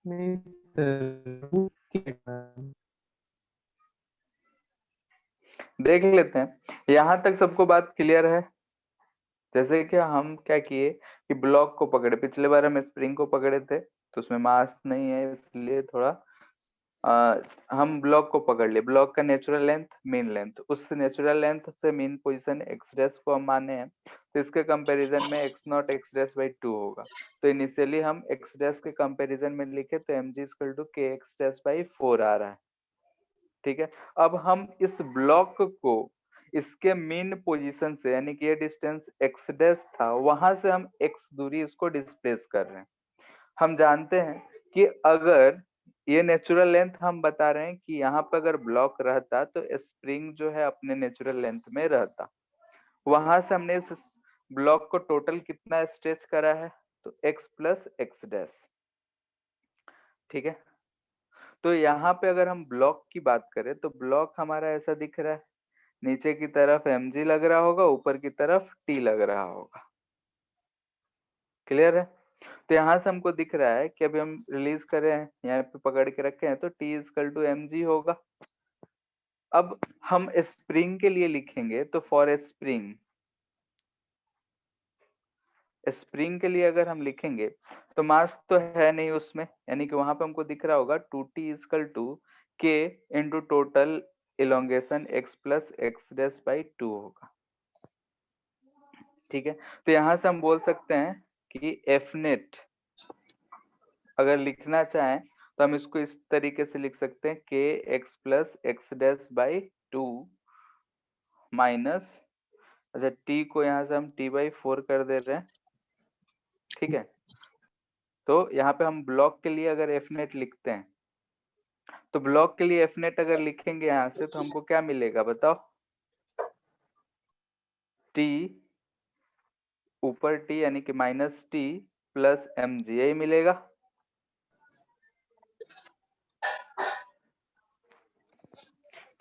नहीं सर, वो क्या है? देख लेते हैं, यहाँ तक सबको बात क्लियर है? जैसे कि हम क्या किए कि ब्लॉक को पकड़े, पिछले बार हम स्प्रिंग को पकड़े थे तो उसमें मास नहीं है, इसलिए थोड़ा हम ब्लॉक को पकड़ लिए। ब्लॉक का नेचुरल लेंथ मीन लेंथ, उस नेचुरल लेंथ से मीन पोजीशन एक्स डैश को हम माने हैं, तो इसके कंपैरिजन में x not x dash by 2 होगा। तो इनिशियली हम एक्स डैश के कंपैरिजन में लिखे तो एम जी इक्वल टू के एक्स डैश बाई 4 आ रहा है। ठीक है, अब हम इस ब्लॉक को इसके मीन पोजीशन से, यानी कि ये डिस्टेंस एक्स डैश था, वहां से हम एक्स दूरी इसको डिस्प्लेस कर रहे हैं। हम जानते हैं कि अगर ये नेचुरल लेंथ हम बता रहे हैं कि यहाँ पे अगर ब्लॉक रहता तो स्प्रिंग जो है अपने नेचुरल लेंथ में रहता। वहां से हमने इस ब्लॉक को टोटल कितना स्ट्रेच करा है, तो x प्लस एक्स डैश। ठीक है, तो यहाँ पे अगर हम ब्लॉक की बात करें तो ब्लॉक हमारा ऐसा दिख रहा है, नीचे की तरफ mg लग रहा होगा, ऊपर की तरफ t लग रहा होगा। क्लियर है? तो यहाँ से हमको दिख रहा है कि अभी हम रिलीज करे हैं, यहाँ पे पकड़ के रखे हैं, तो t इक्वल टू mg होगा। अब हम स्प्रिंग के लिए लिखेंगे तो फॉर स्प्रिंग, स्प्रिंग के लिए अगर हम लिखेंगे तो मास तो है नहीं उसमें, यानी कि वहां पे हमको दिख रहा होगा 2t equal to k into total elongation x plus x dash by 2 होगा। ठीक है, तो यहाँ से हम बोल सकते हैं कि एफ नेट अगर लिखना चाहें तो हम इसको इस तरीके से लिख सकते हैं, के x plus x dash by 2 minus, अच्छा टी को यहाँ से हम टी बाई 4 कर दे रहे हैं। ठीक है, तो यहाँ पे हम ब्लॉक के लिए अगर एफ नेट लिखते हैं तो ब्लॉक के लिए एफ नेट अगर लिखेंगे यहाँ से तो हमको क्या मिलेगा बताओ? टी ऊपर टी यानी कि minus T plus m g, यही मिलेगा।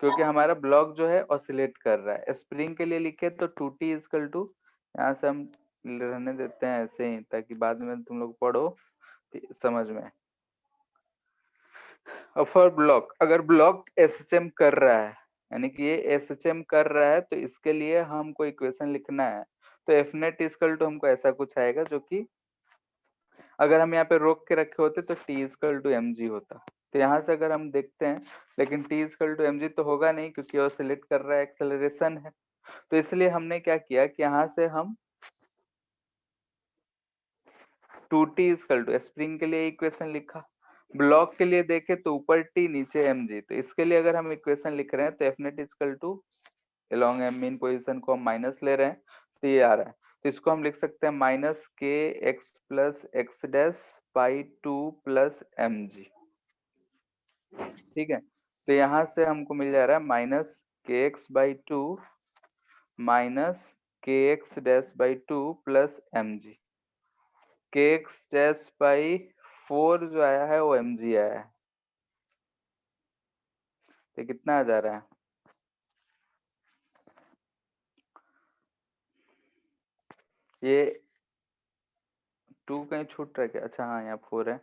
क्योंकि हमारा ब्लॉक जो है ऑसिलेट कर रहा है। स्प्रिंग के लिए लिखे तो 2t इक्वल टू, यहाँ से हम रहने देते हैं ऐसे ही ताकि बाद में तुम लोग पढ़ो समझ में। अब फॉर ब्लॉक, अगर ब्लॉक एसएचएम कर रहा है, यानी कि ये एसएचएम कर रहा है, तो इसके लिए हमको इक्वेशन लिखना है। तो एफ नेट इक्वल टू हमको ऐसा कुछ आएगा, जो कि अगर हम यहाँ पे रोक के रखे होते तो T equal to m g होता। तो यहाँ से अगर हम देखते हैं, लेकिन T equal to m g तो होगा नहीं क्योंकि ऑसिलेट कर रहा है, एक्सेलरेशन है। तो इसलिए हमने क्या किया कि यहाँ से हम 2t इक्वल टू, स्प्रिंग के लिए इक्वेशन लिखा, ब्लॉक के लिए देखे तो ऊपर t नीचे mg, तो इसके लिए अगर हम इक्वेशन लिख रहे हैं तो F net equal to along m mean position को हम माइनस ले रहे हैं तो ये आ रहा है। तो इसको हम लिख सकते हैं minus k x plus x dash by 2 plus m g. ठीक है, तो यहाँ से हमको मिल जा रहा है minus k x by 2 minus k x dash by 2 plus m g. K x dash by 4 जो आया है वो एम जी आया है। तो कितना आ जा रहा है? ये 2 कहीं छूट रहा है क्या? अच्छा हाँ, यहाँ 4 है।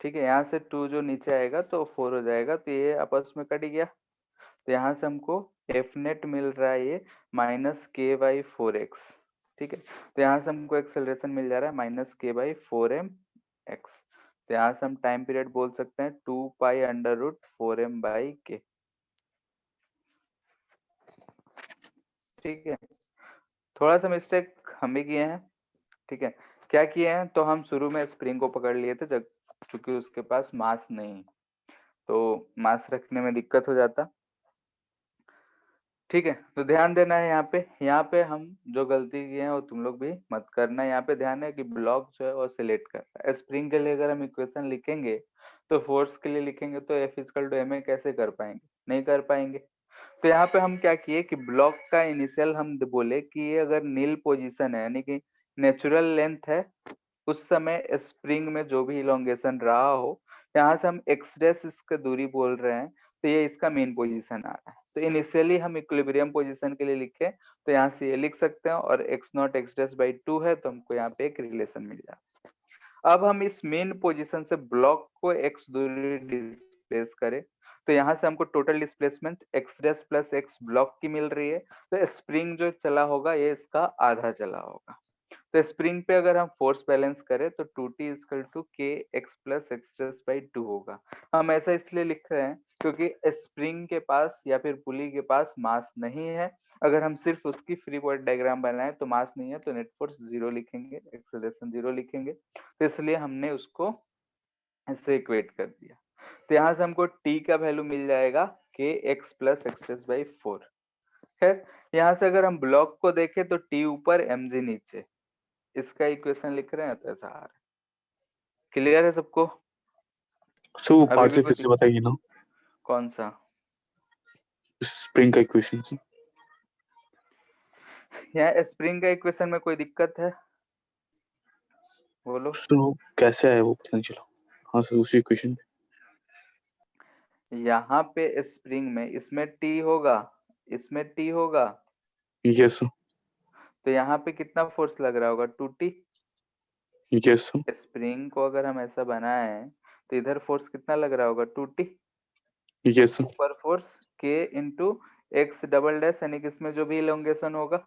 ठीक है, यहाँ से 2 जो नीचे आएगा तो 4 हो जाएगा, तो ये आपस में कट गया। तो यहाँ से हमको एफ नेट मिल रहा है ये माइनस के बाई 4x। ठीक है, तो यहाँ से हमको एक्सेलरेशन मिल जा रहा है माइनस के बाई 4m x। तो यहाँ से हम टाइम पीरियड बोल सकते हैं 2 pi under root 4m by k. ठीक है, थोड़ा सा मिस्टेक हम भी किए हैं। ठीक है, क्या किए हैं, तो हम शुरू में स्प्रिंग को पकड़ लिए थे जब, चूंकि उसके पास मास नहीं, तो मास रखने में दिक्कत हो जाता। ठीक है, तो ध्यान देना है यहाँ पे हम जो गलती किए हैं वो तुम लोग भी मत करना। यहाँ पे ध्यान है कि ब्लॉक जो है वो सिलेक्ट कर रहा है। स्प्रिंग के लिए अगर हम इक्वेशन लिखेंगे तो फोर्स के लिए लिखेंगे तो F equal to m a कैसे कर पाएंगे? नहीं कर पाएंगे। तो यहाँ पे हम क्या किए कि ब्लॉक का इनिशियल हम बोले कि ये अगर नील पोजीशन है, यानी कि नेचुरल लेंथ है, उस समय स्प्रिंग में जो भी इलोंगेशन रहा हो, यहाँ से हम एक्स डैश इसका दूरी बोल रहे हैं, तो ये इसका मेन पोजीशन आ रहा है। तो इनिशियली हम इक्विलिब्रियम पोजीशन के लिए लिखे तो यहाँ से ये लिख सकते हैं, और x not x dash by 2 है, तो हमको यहाँ पे एक रिलेशन मिल जाता है। अब हम इस मेन पोजीशन से ब्लॉक को x दूरी डिस्प्लेस करें, तो यहाँ से हमको total displacement x dash plus x block की मिल रही है, तो स्प्रिंग जो चला होगा ये इसका आधा चला होगा। तो स्प्रिंग पे अगर हम फोर्स बैलेंस करें तो 2t इक्वल टू के एक्स प्लस एक्स बाई 2 होगा। हम ऐसा इसलिए लिख रहे हैं क्योंकि स्प्रिंग के पास या फिर पुली के पास मास नहीं है। अगर हम सिर्फ उसकी फ्री बॉडी डायग्राम बनाए तो मास नहीं है, तो नेट फोर्स 0 लिखेंगे, एक्सेलरेशन 0 लिखेंगे, तो इसलिए हमने उसको ऐसे इक्वेट कर दिया। तो यहाँ से हमको t का वैल्यू मिल जाएगा के एक्स प्लस एक्स बाई 4। खैर, यहाँ से अगर हम ब्लॉक को देखें तो t ऊपर mg नीचे, इसका इक्वेशन लिख रहे हैं तो ऐसा आ रहा है। क्लियर है सबको? सो वो अभी पार्ट भी से फिर कुछ से बताइए ना, कौन सा? स्प्रिंग का इक्वेशन से। यहाँ स्प्रिंग का इक्वेशन में कोई दिक्कत है? बोलो। सो कैसे आया वो पता नहीं चला। हाँ सर, उसी इक्वेशन यहाँ पे स्प्रिंग में इसमें t होगा, इसमें t होगा, यस तो यहाँ पे कितना फोर्स लग रहा होगा? 2t। यस स्प्रिंग को अगर हम ऐसा बनाए तो इधर फोर्स कितना लग रहा होगा? 2t। यस ऊपर force k into x double dash, यानी कि इसमें जो भी इलोंगेशन होगा।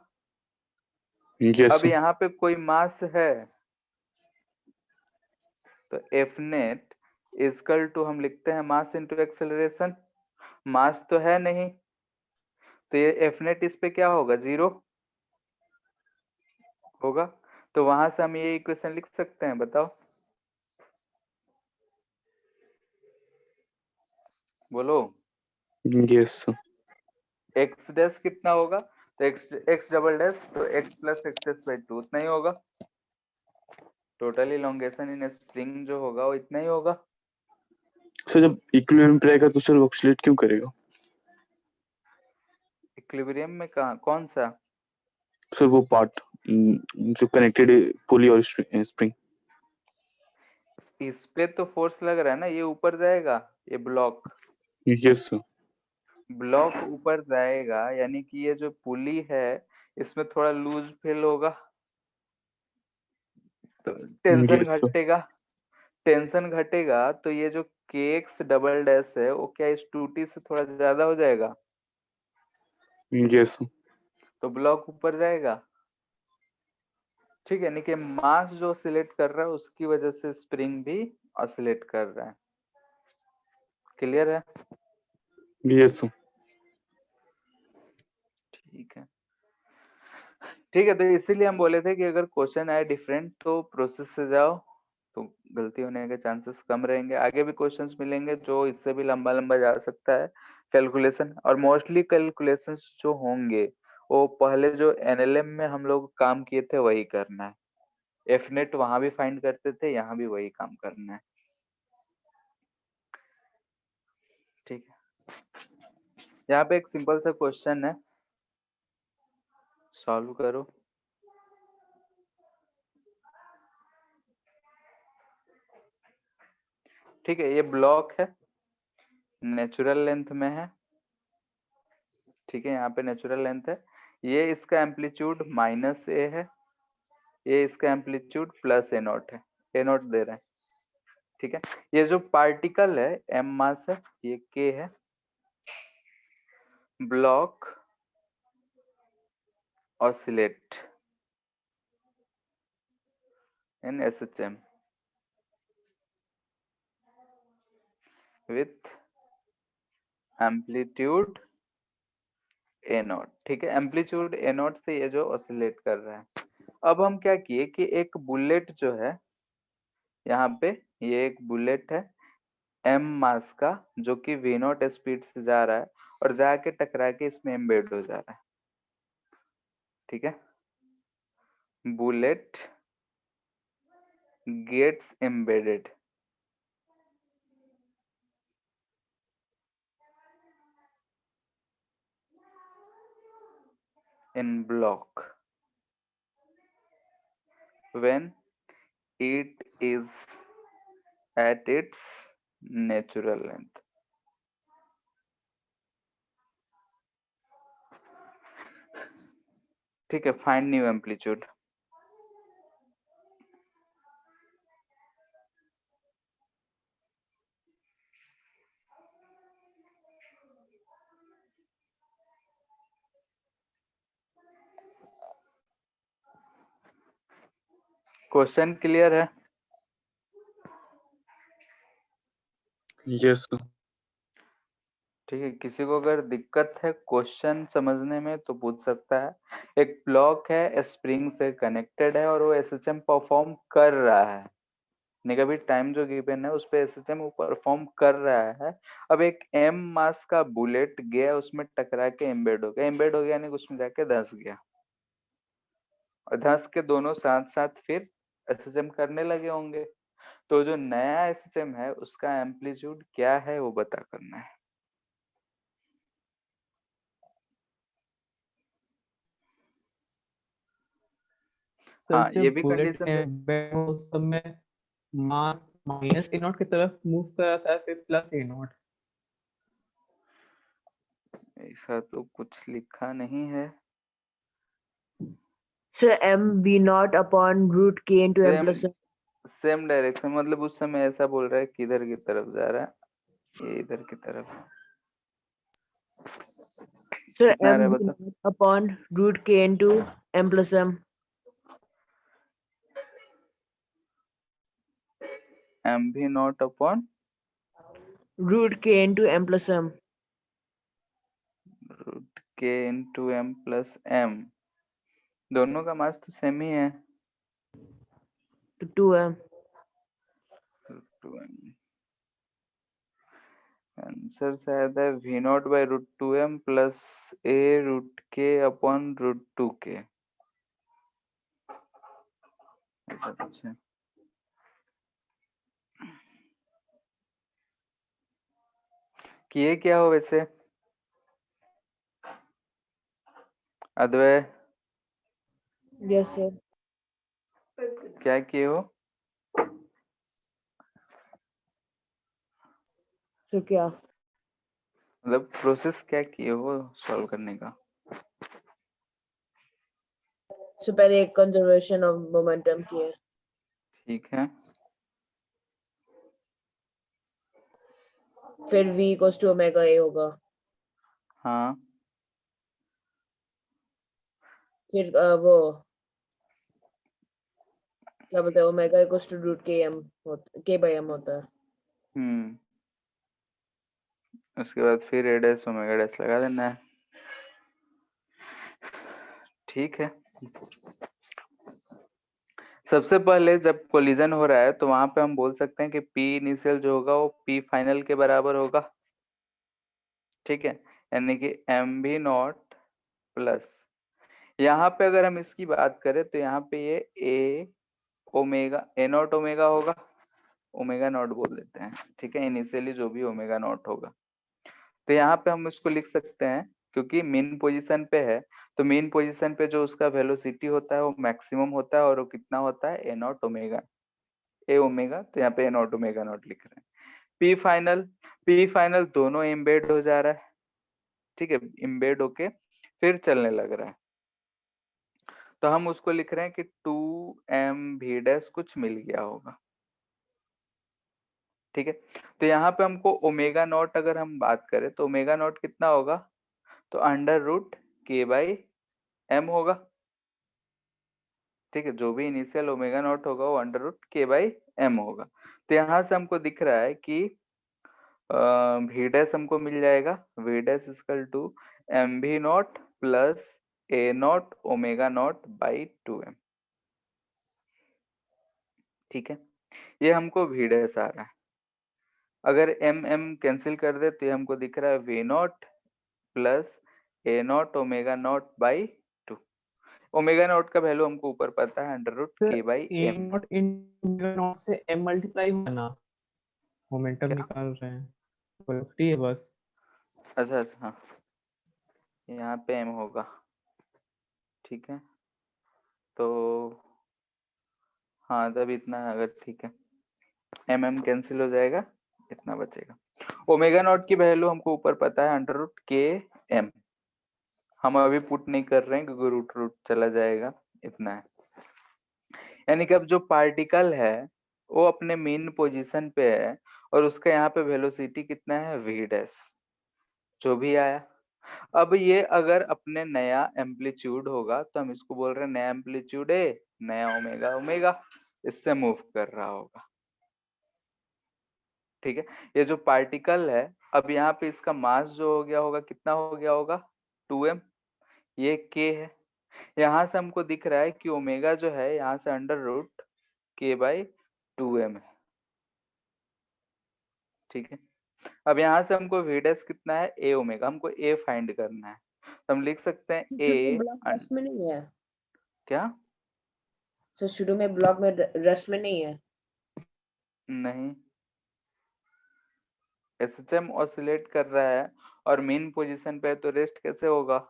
यस अब यहाँ पे कोई मास है तो एफ नेट इजकल टू हम लिखते हैं मास इंटू एक्सेलरेशन। मास तो है नहीं, तो ये एफ नेट इस पे क्या होगा? 0 होगा। तो वहां से हम ये इक्वेशन लिख सकते हैं, बताओ। बोलो। यस एक्स डैश कितना होगा? तो एक्स डबल डैश, तो x plus x dash by 2 उतना ही होगा। टोटल इलोंगेशन इन स्प्रिंग जो होगा वो इतना ही होगा। सर जब इक्विलिब्रियम पे रहेगा तो सर वो ऑक्सीलेट क्यों करेगा? इक्विलिब्रियम में कहा? कौन सा? सर वो पार्ट जो कनेक्टेड है पुली और स्प्रिंग। इस पे तो फोर्स लग रहा है ना, ये ऊपर जाएगा, ये ब्लॉक यस सर ब्लॉक ऊपर जाएगा, यानी कि ये जो पुली है इसमें थोड़ा लूज फील होगा, तो टेंशन यस घटेगा। टेंशन घटेगा तो ये जो के एक्स डबल डैश है वो क्या इस 2t से थोड़ा ज्यादा हो जाएगा, यस तो ब्लॉक ऊपर जाएगा। ठीक है, यानी कि मास जो ऑसिलेट कर रहा है उसकी वजह से स्प्रिंग भी ऑसिलेट कर रहा है। क्लियर है? यस ठीक है। ठीक है, तो इसीलिए हम बोले थे कि अगर क्वेश्चन आए डिफरेंट तो प्रोसेस से जाओ, तो गलती होने के चांसेस कम रहेंगे। आगे भी क्वेश्चंस मिलेंगे जो इससे भी लंबा लंबा जा सकता है कैलकुलेशन, और मोस्टली कैलकुलेशंस जो होंगे वो पहले जो एनएलएम में हम लोग काम किए थे वही करना है। एफ नेट वहां भी फाइंड करते थे, यहाँ भी वही काम करना है। ठीक है, यहाँ पे एक सिंपल सा क्वेश्चन है, सॉल्व करो। ठीक है, ये ब्लॉक है, नेचुरल लेंथ में है। ठीक है, यहाँ पे नेचुरल लेंथ है, ये इसका एम्पलीट्यूड माइनस ए है, ये इसका एम्पलीट्यूड प्लस ए नॉट है, ए नॉट दे रहा है। ठीक है, ये जो पार्टिकल है एम मास है, ये के है। Block oscillate in SHM with amplitude A not. ठीक है, एम्पलीट्यूड ए नॉट से ये जो ऑसिलेट कर रहा है। अब हम क्या किए कि एक बुलेट जो है यहाँ पे, ये एक बुलेट है एम मास का, जो कि वी नॉट स्पीड से जा रहा है और जाके टकरा के इसमें एम्बेड हो जा रहा है। ठीक है, bullet gets embedded in block when it is at its natural length. ठीक है, find new amplitude. Question clear है? यस ठीक है, किसी को अगर दिक्कत है क्वेश्चन समझने में तो पूछ सकता है। एक ब्लॉक है, स्प्रिंग से कनेक्टेड है और वो एसएचएम परफॉर्म कर रहा है। यानी कि टाइम जो गिवन है उस पे एसएचएम वो परफॉर्म कर रहा है। अब एक एम मास का बुलेट गया, उसमें टकरा के एम्बेड हो गया। एम्बेड हो गया यानी उसमें जाके धंस गया, और धंस के दोनों साथ साथ फिर एसएचएम करने लगे होंगे। तो जो नया एसएचएम है उसका एम्पलीट्यूड क्या है वो पता करना है। हाँ, ये भी कंडीशन उस समय मास माइनस ए नॉट की तरफ मूव कर रहा था, फिर प्लस ए नॉट। ऐसा तो कुछ लिखा नहीं है। So mv naught upon root k into m plus m. Same direction, मतलब उस समय ऐसा बोल रहा है कि इधर की तरफ जा रहा है, ये इधर की तरफ। So कितना आ रहा है mv बता। naught upon root k into m plus m. M भी naught upon Root k into m plus m. Root K into M plus M. दोनों का मास तो सेम ही है, To 2m. आंसर शायद है v naught by root two m plus a root k upon root two k, ऐसा कुछ है। किए क्या हो वैसे अद्वय, Yes sir. क्या किए हो? So क्या? मतलब प्रोसेस क्या किए हो सॉल्व करने का? So पहले एक conservation of momentum की है, ठीक है, फिर v equals to omega a होगा, हाँ फिर वो क्या बोलते हैं, ओमेगा इक्वल्स टू रूट के एम के बाई एम होता है। उसके बाद फिर ए डैश ओमेगा डैश लगा देना है। ठीक है, सबसे पहले जब कोलिजन हो रहा है तो वहां पे हम बोल सकते हैं कि पी इनिशियल जो होगा वो पी फाइनल के बराबर होगा। ठीक है, यानी कि एम भी नॉट प्लस, यहाँ पे अगर हम इसकी बात करें तो यहाँ पे ये ए ओमेगा ए नॉट ओमेगा होगा, ओमेगा नॉट बोल देते हैं। ठीक है, इनिशियली जो भी ओमेगा नॉट होगा, तो यहाँ पे हम इसको लिख सकते हैं क्योंकि मेन पोजीशन पे है, तो मेन पोजीशन पे जो उसका वेलोसिटी होता है वो मैक्सिमम होता है, और वो कितना होता है ए नॉट ओमेगा ए ओमेगा, तो यहाँ पे ए नॉट ओमेगा नॉट लिख रहे हैं। पी फाइनल दोनों एम्बेड हो जा रहा है। ठीक है, एम्बेड होके फिर चलने लग रहा है, तो हम उसको लिख रहे हैं कि 2m v' कुछ मिल गया होगा। ठीक है, तो यहाँ पे हमको ओमेगा नॉट अगर हम बात करें तो ओमेगा नॉट कितना होगा, तो under root k by M होगा। ठीक है, जो भी इनिशियल ओमेगा नॉट होगा वो under root k by M होगा। तो यहाँ से हमको दिख रहा है कि वी डैश हमको मिल जाएगा, V dash equal to M भी naught plus A naught omega naught by 2m। ठीक है, ये हमको वी डैश आ रहा है। अगर एम एम कैंसिल कर दे तो ये हमको दिख रहा है v naught plus A naught omega naught by 2। Omega naught का वैल्यू हमको ऊपर पता है under root k by a m. Naught in naught से m मल्टीप्लाई हुआ ना, मोमेंटम क्या? निकाल रहे हैं, वेलोसिटी है बस। अच्छा अच्छा, हाँ यहाँ पे एम होगा। ठीक है, तो हाँ तब इतना है, अगर ठीक है एम एम कैंसिल हो जाएगा, इतना बचेगा। ओमेगा नॉट की वैल्यू हमको ऊपर पता है अंडर रूट के एम। हम अभी पुट नहीं कर रहे हैं क्योंकि रूट रूट चला जाएगा, इतना है। यानी कि अब जो पार्टिकल है वो अपने मेन पोजीशन पे है और उसका यहाँ पे वेलोसिटी कितना है, v डैश, जो भी आया। अब ये अगर अपने नया एम्पलीट्यूड होगा तो हम इसको बोल रहे हैं नया एम्पलीट्यूड है, नया ओमेगा, ओमेगा इससे मूव कर रहा होगा। ठीक है, ये जो पार्टिकल है, अब यहाँ पे इसका मास जो हो गया होगा, कितना हो गया होगा, 2m, ये k है। यहाँ से हमको दिख रहा है कि ओमेगा जो है यहाँ से अंडर रूट k/2m है। ठीक है, अब यहाँ से हमको v डैश कितना है, a ओमेगा, हमको a फाइंड करना है, तो हम लिख सकते हैं शुरू में a ब्लॉक रस में नहीं है, क्या, तो शुरू में ब्लॉक में रस में नहीं है। नहीं, एसएचएम ऑसिलेट कर रहा है और मेन पोजीशन पे है तो रेस्ट कैसे होगा,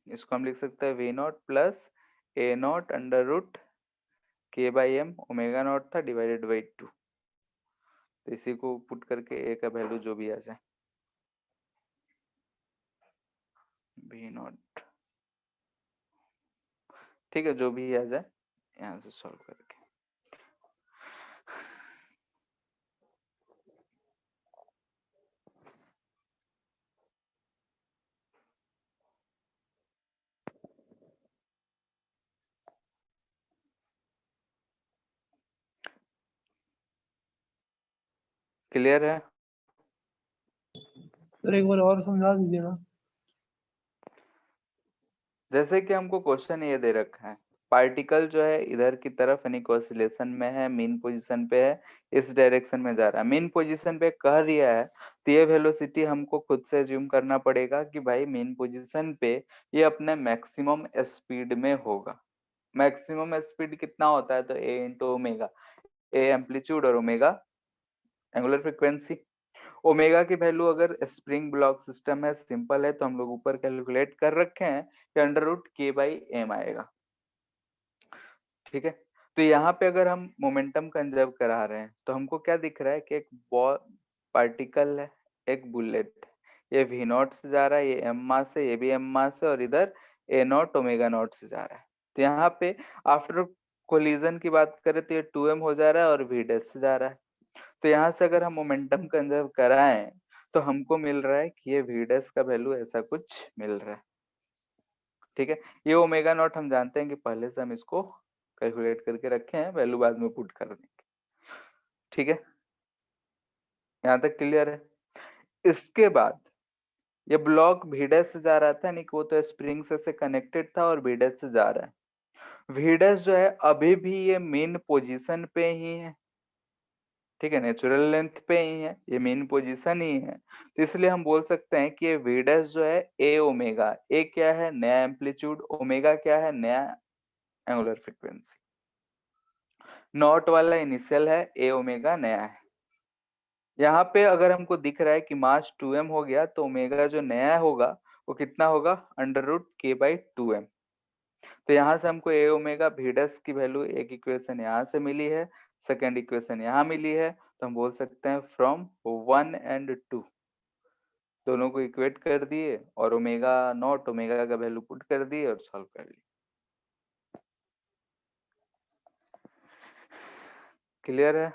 इसको हम लिख सकते हैं वी नॉट प्लस ए naught under root k/m, omega naught था डिवाइडेड बाई 2, तो इसी को पुट करके ए का वैल्यू जो भी आ जाए, वी नॉट, ठीक है, जो भी आ जाए यहाँ से सॉल्व करके। क्लियर है, सर एक बार और समझा दीजिएगा। जैसे कि हमको क्वेश्चन ये दे रखा है, पार्टिकल जो है इधर की तरफ यानी ऑसिलेशन में है, मेन पोजीशन पे है, इस डायरेक्शन में जा रहा है, मेन पोजीशन पे कह रिया है, तो ये वेलोसिटी हमको खुद से एज्यूम करना पड़ेगा कि भाई मेन पोजीशन पे ये अपने मैक्सिमम स्पीड में होगा। मैक्सिमम स्पीड कितना होता है, तो a into omega, A amplitude और ओमेगा एंगुलर फ्रीक्वेंसी। ओमेगा की वैल्यू अगर स्प्रिंग ब्लॉक सिस्टम है, सिंपल है, तो हम लोग ऊपर कैलकुलेट कर रखे हैं कि अंडर रूट k/m आएगा। ठीक है, तो यहाँ पे अगर हम मोमेंटम कंजर्व करा रहे हैं तो हमको क्या दिख रहा है कि एक पार्टिकल है, एक बुलेट, ये v नॉट से जा रहा है, ये m मास है, ये भी m मास है, और इधर a नॉट ओमेगा नॉट से जा रहा है। तो यहाँ पे आफ्टर कोलिजन की बात करें तो ये 2m हो जा रहा है और v डैश से जा रहा है। तो यहाँ से अगर हम मोमेंटम कंजर्व कराएं तो हमको मिल रहा है कि ये v डैश का वैल्यू ऐसा कुछ मिल रहा है। ठीक है, ये ओमेगा नॉट हम जानते हैं कि पहले से हम इसको कैलकुलेट करके रखे हैं, वैल्यू बाद में पुट कर देंगे। ठीक है, यहाँ तक क्लियर है। इसके बाद ये ब्लॉक भीडस से जा रहा था, यानी कि वो तो स्प्रिंग से कनेक्टेड था और भीडस से जा रहा है। भीडस जो है अभी भी ये मेन पोजीशन पे ही है, ठीक है, नेचुरल लेंथ पे ही है, ये मेन पोजीशन ही है, तो इसलिए हम बोल सकते हैं कि ये भीडस जो है ए ओमेगा, ए क्या है, नया एम्पलीट्यूड, ओमेगा क्या है, नया एंगुलर फ्रीक्वेंसी, नॉट वाला इनिशियल है, ए ओमेगा नया है। यहाँ पे अगर हमको दिख रहा है कि मास 2m हो गया तो ओमेगा जो नया होगा वो कितना होगा, अंडर रूट k/2m। तो यहाँ से हमको ए ओमेगा भीडस की वैल्यू, एक इक्वेशन यहाँ से मिली है, सेकेंड इक्वेशन यहाँ मिली है, तो हम बोल सकते हैं फ्रॉम 1 and 2 दोनों को इक्वेट कर दिए और ओमेगा नॉट ओमेगा का वैल्यू पुट कर दिए और सॉल्व कर लिए। क्लियर है,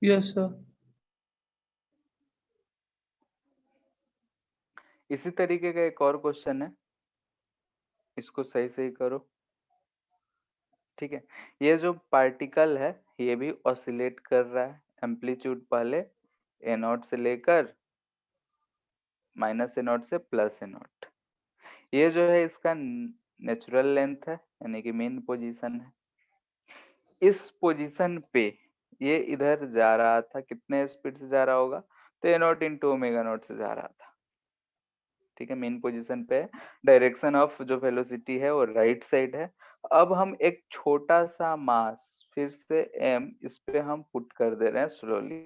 यस सर। इसी तरीके का एक और क्वेश्चन है, इसको सही सही करो। ठीक है, ये जो पार्टिकल है ये भी ऑसिलेट कर रहा है, एम्पलीट्यूड पहले ए नॉट से लेकर माइनस ए नॉट से प्लस ए नॉट, ये जो है इसका नेचुरल लेंथ है, यानी कि मेन पोजीशन है। इस पोजीशन पे ये इधर जा रहा था, कितने स्पीड से जा रहा होगा, तो ए नॉट इंटू ओमेगा नॉट से जा रहा था। ठीक है, मेन पोजीशन पे डायरेक्शन ऑफ जो वेलोसिटी है वो राइट साइड है। अब हम एक छोटा सा मास फिर से m इस पे हम पुट कर दे रहे हैं स्लोली।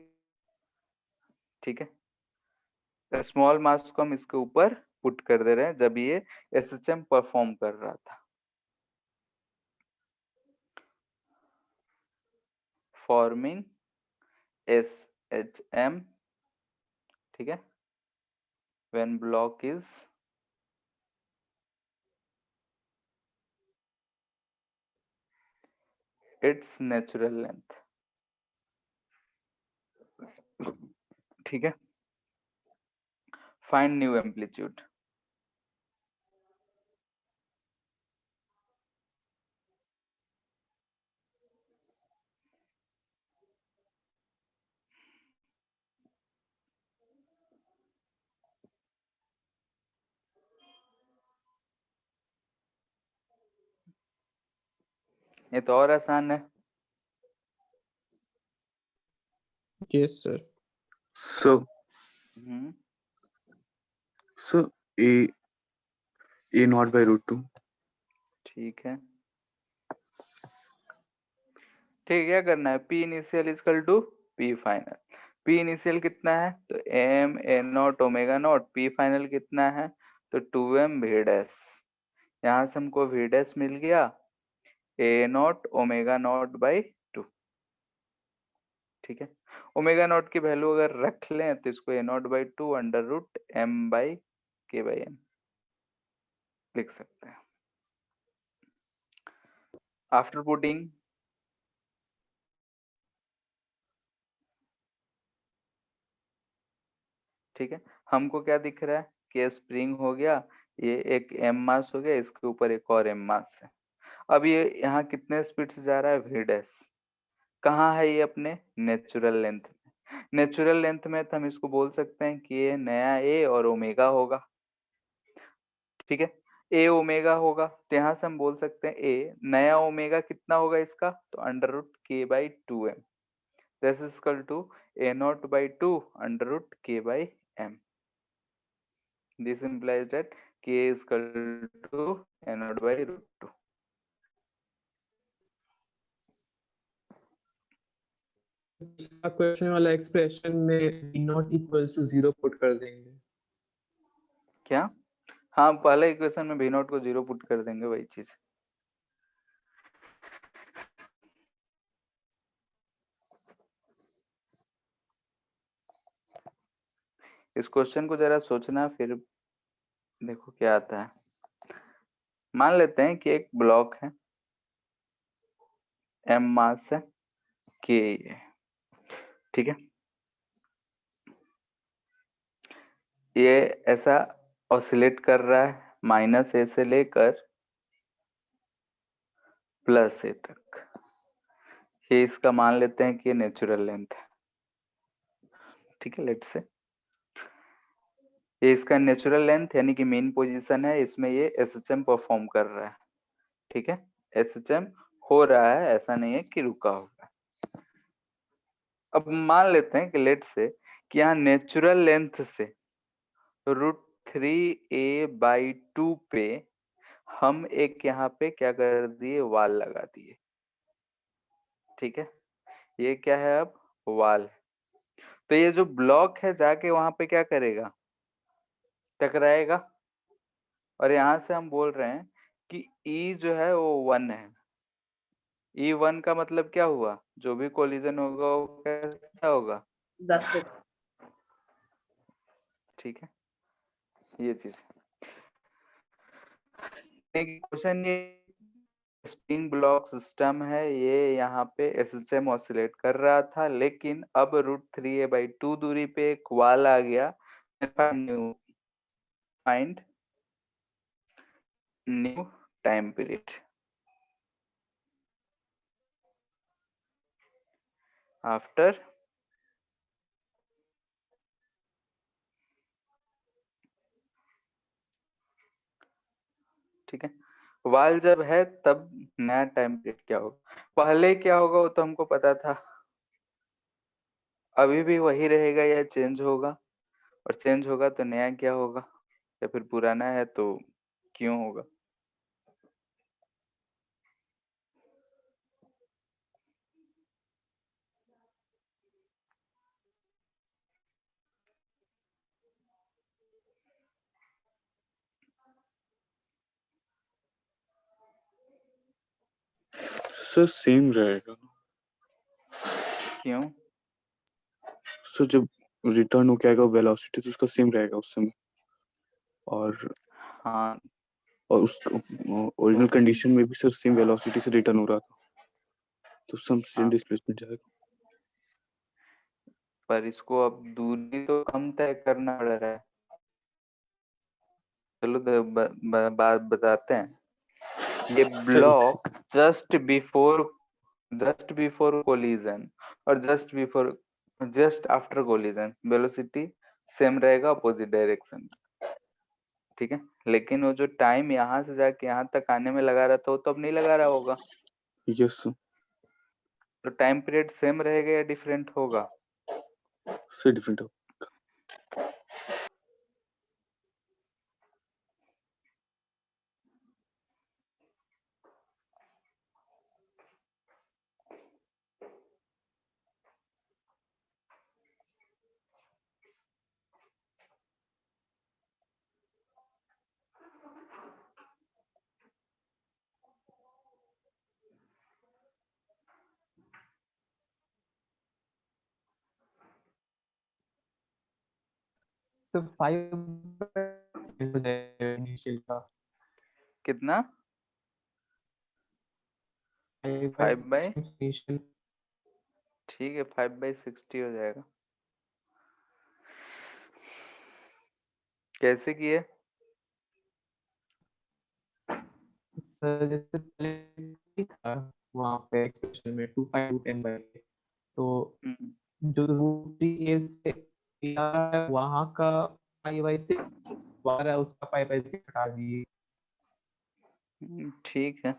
ठीक है, स्मॉल मास को हम इसके ऊपर पुट कर दे रहे हैं जब ये एसएचएम परफॉर्म कर रहा था। फॉर्मिंग एसएचएम ठीक है, when block is its natural length, ठीक है, find new amplitude. ये तो और आसान है। Yes, sir. So so a naught by root 2. ठीक है, ठीक, क्या करना है, P initial equal to P final. P initial कितना है, तो m a naught omega naught, P final कितना है, तो 2m v डैश। यहाँ से हमको v डैश मिल गया a naught omega naught by 2। ठीक है, ओमेगा नॉट की वैल्यू अगर रख लें तो इसको a naught by 2 under root m by k by m लिख सकते हैं। आफ्टर पुटिंग ठीक है, हमको क्या दिख रहा है कि स्प्रिंग हो गया, ये एक m मास हो गया, इसके ऊपर एक और m मास है। अब ये यहाँ कितने स्पीड से जा रहा है, v डैश। कहाँ है ये, अपने नेचुरल लेंथ में। नेचुरल लेंथ में तो हम इसको बोल सकते हैं कि ये नया a और ओमेगा होगा। ठीक है, a ओमेगा होगा, तो यहाँ से हम बोल सकते हैं a नया ओमेगा कितना होगा इसका, तो under root k by 2m, this is equal to a naught by 2 under root k by m। This implies that k is equal to a naught by root 2. Question वाला expression में b naught equals to 0 put कर देंगे। क्या, हाँ, पहले equation में v not को 0 put कर देंगे, वही चीज। इस क्वेश्चन को जरा सोचना, फिर देखो क्या आता है। मान लेते हैं कि एक ब्लॉक है, m मास है, k है, ठीक है, ये ऐसा ऑसिलेट कर रहा है माइनस a से लेकर प्लस a तक। ये इसका मान लेते हैं कि ये नेचुरल लेंथ है। ठीक है, लेट से ये इसका नेचुरल लेंथ यानी कि मेन पोजीशन है, इसमें ये SHM परफॉर्म कर रहा है। ठीक है, SHM हो रहा है, ऐसा नहीं है कि रुका होगा। अब मान लेते हैं कि लेट से कि यहाँ नेचुरल लेंथ से √3a/2 पे हम एक यहाँ पे क्या कर दिए, वाल लगा दिए। ठीक है, ये क्या है, अब वाल। तो ये जो ब्लॉक है जाके वहां पे क्या करेगा, टकराएगा। और यहाँ से हम बोल रहे हैं कि E जो है वो 1 है। E1 का मतलब क्या हुआ, जो भी कोलिजन होगा वो कैसा होगा, 10 से। ठीक है, ये चीज क्वेश्चन, ये स्प्रिंग ब्लॉक सिस्टम है, ये यहाँ पे SHM ऑसिलेट कर रहा था, लेकिन अब √3a/2 दूरी पे एक वाल आ गया। Find new time period after ठीक है, वाल जब है तब नया टाइम पीरियड क्या होगा, पहले क्या होगा वो तो हमको पता था, अभी भी वही रहेगा या चेंज होगा, और चेंज होगा तो नया क्या होगा, या फिर पुराना है तो क्यों होगा। सर सेम रहेगा। क्यों, सर जब रिटर्न हो क्या आएगा, वेलोसिटी तो उसका सेम रहेगा उस समय, और हाँ उस ओरिजिनल कंडीशन में भी सर सेम वेलोसिटी से रिटर्न हो रहा था, तो सम हाँ। डिस्प्लेसमेंट जाएगा। पर इसको अब दूरी तो कम तय करना पड़ रहा है। चलो बात बताते हैं। ये sir block just before collision और just after collision velocity same रहेगा अपोजिट डायरेक्शन में, ठीक है। लेकिन वो जो टाइम यहाँ से जाके यहाँ तक आने में लगा रहा था वो तो अब नहीं लगा रहा होगा, यस सर, तो टाइम पीरियड सेम रहेगा या डिफरेंट होगा? सर डिफरेंट हो। So 5 initial का कितना? 5 बाई, initial ठीक है 5/60 हो जाएगा। कैसे किए? सर जैसे पहले था वहाँ पे एक्सप्रेशन में 2 pi/10 तो जो रूट 3 से वहाँ का pi/6 वाला उसका pi/6 हटा दिए। ठीक है।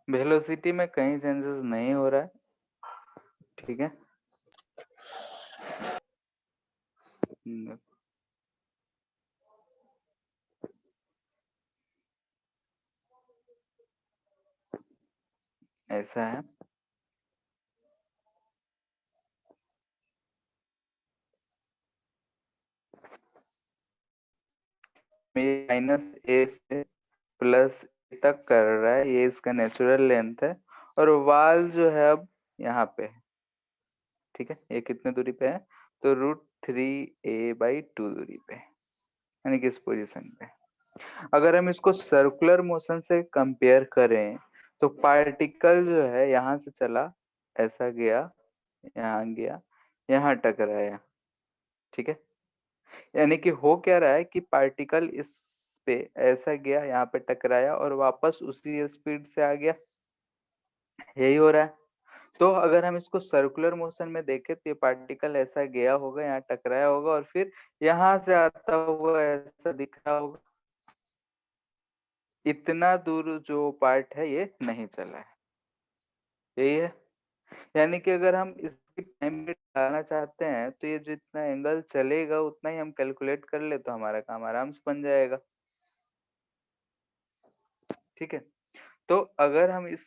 वेलोसिटी में कहीं चेंजेस नहीं हो रहा है, ठीक है। ऐसा है। -a से +a तक कर रहा है, ये इसका नेचुरल लेंथ है और वाल जो है अब यहाँ पे है, ठीक है। ये कितने दूरी पे है? तो √3a/2 दूरी पे है, यानी कि इस पोजीशन पे। अगर हम इसको सर्कुलर मोशन से कंपेयर करें तो पार्टिकल जो है यहाँ से चला, ऐसा गया, यहाँ टकराया, ठीक है। यानी कि हो क्या रहा है कि पार्टिकल इस पे ऐसा गया, यहाँ पे टकराया और वापस उसी स्पीड से आ गया, यही हो रहा है। तो अगर हम इसको सर्कुलर मोशन में देखें तो ये पार्टिकल ऐसा गया होगा, यहाँ टकराया होगा और फिर यहाँ से आता हुआ ऐसा दिख रहा होगा। इतना दूर जो पार्ट है ये नहीं चला है, यही है। यानी कि अगर हम इसकी टाइम निकालना चाहते हैं तो ये जितना एंगल चलेगा उतना ही हम कैलकुलेट कर ले तो हमारा काम आराम से बन जाएगा, ठीक है। तो अगर हम इस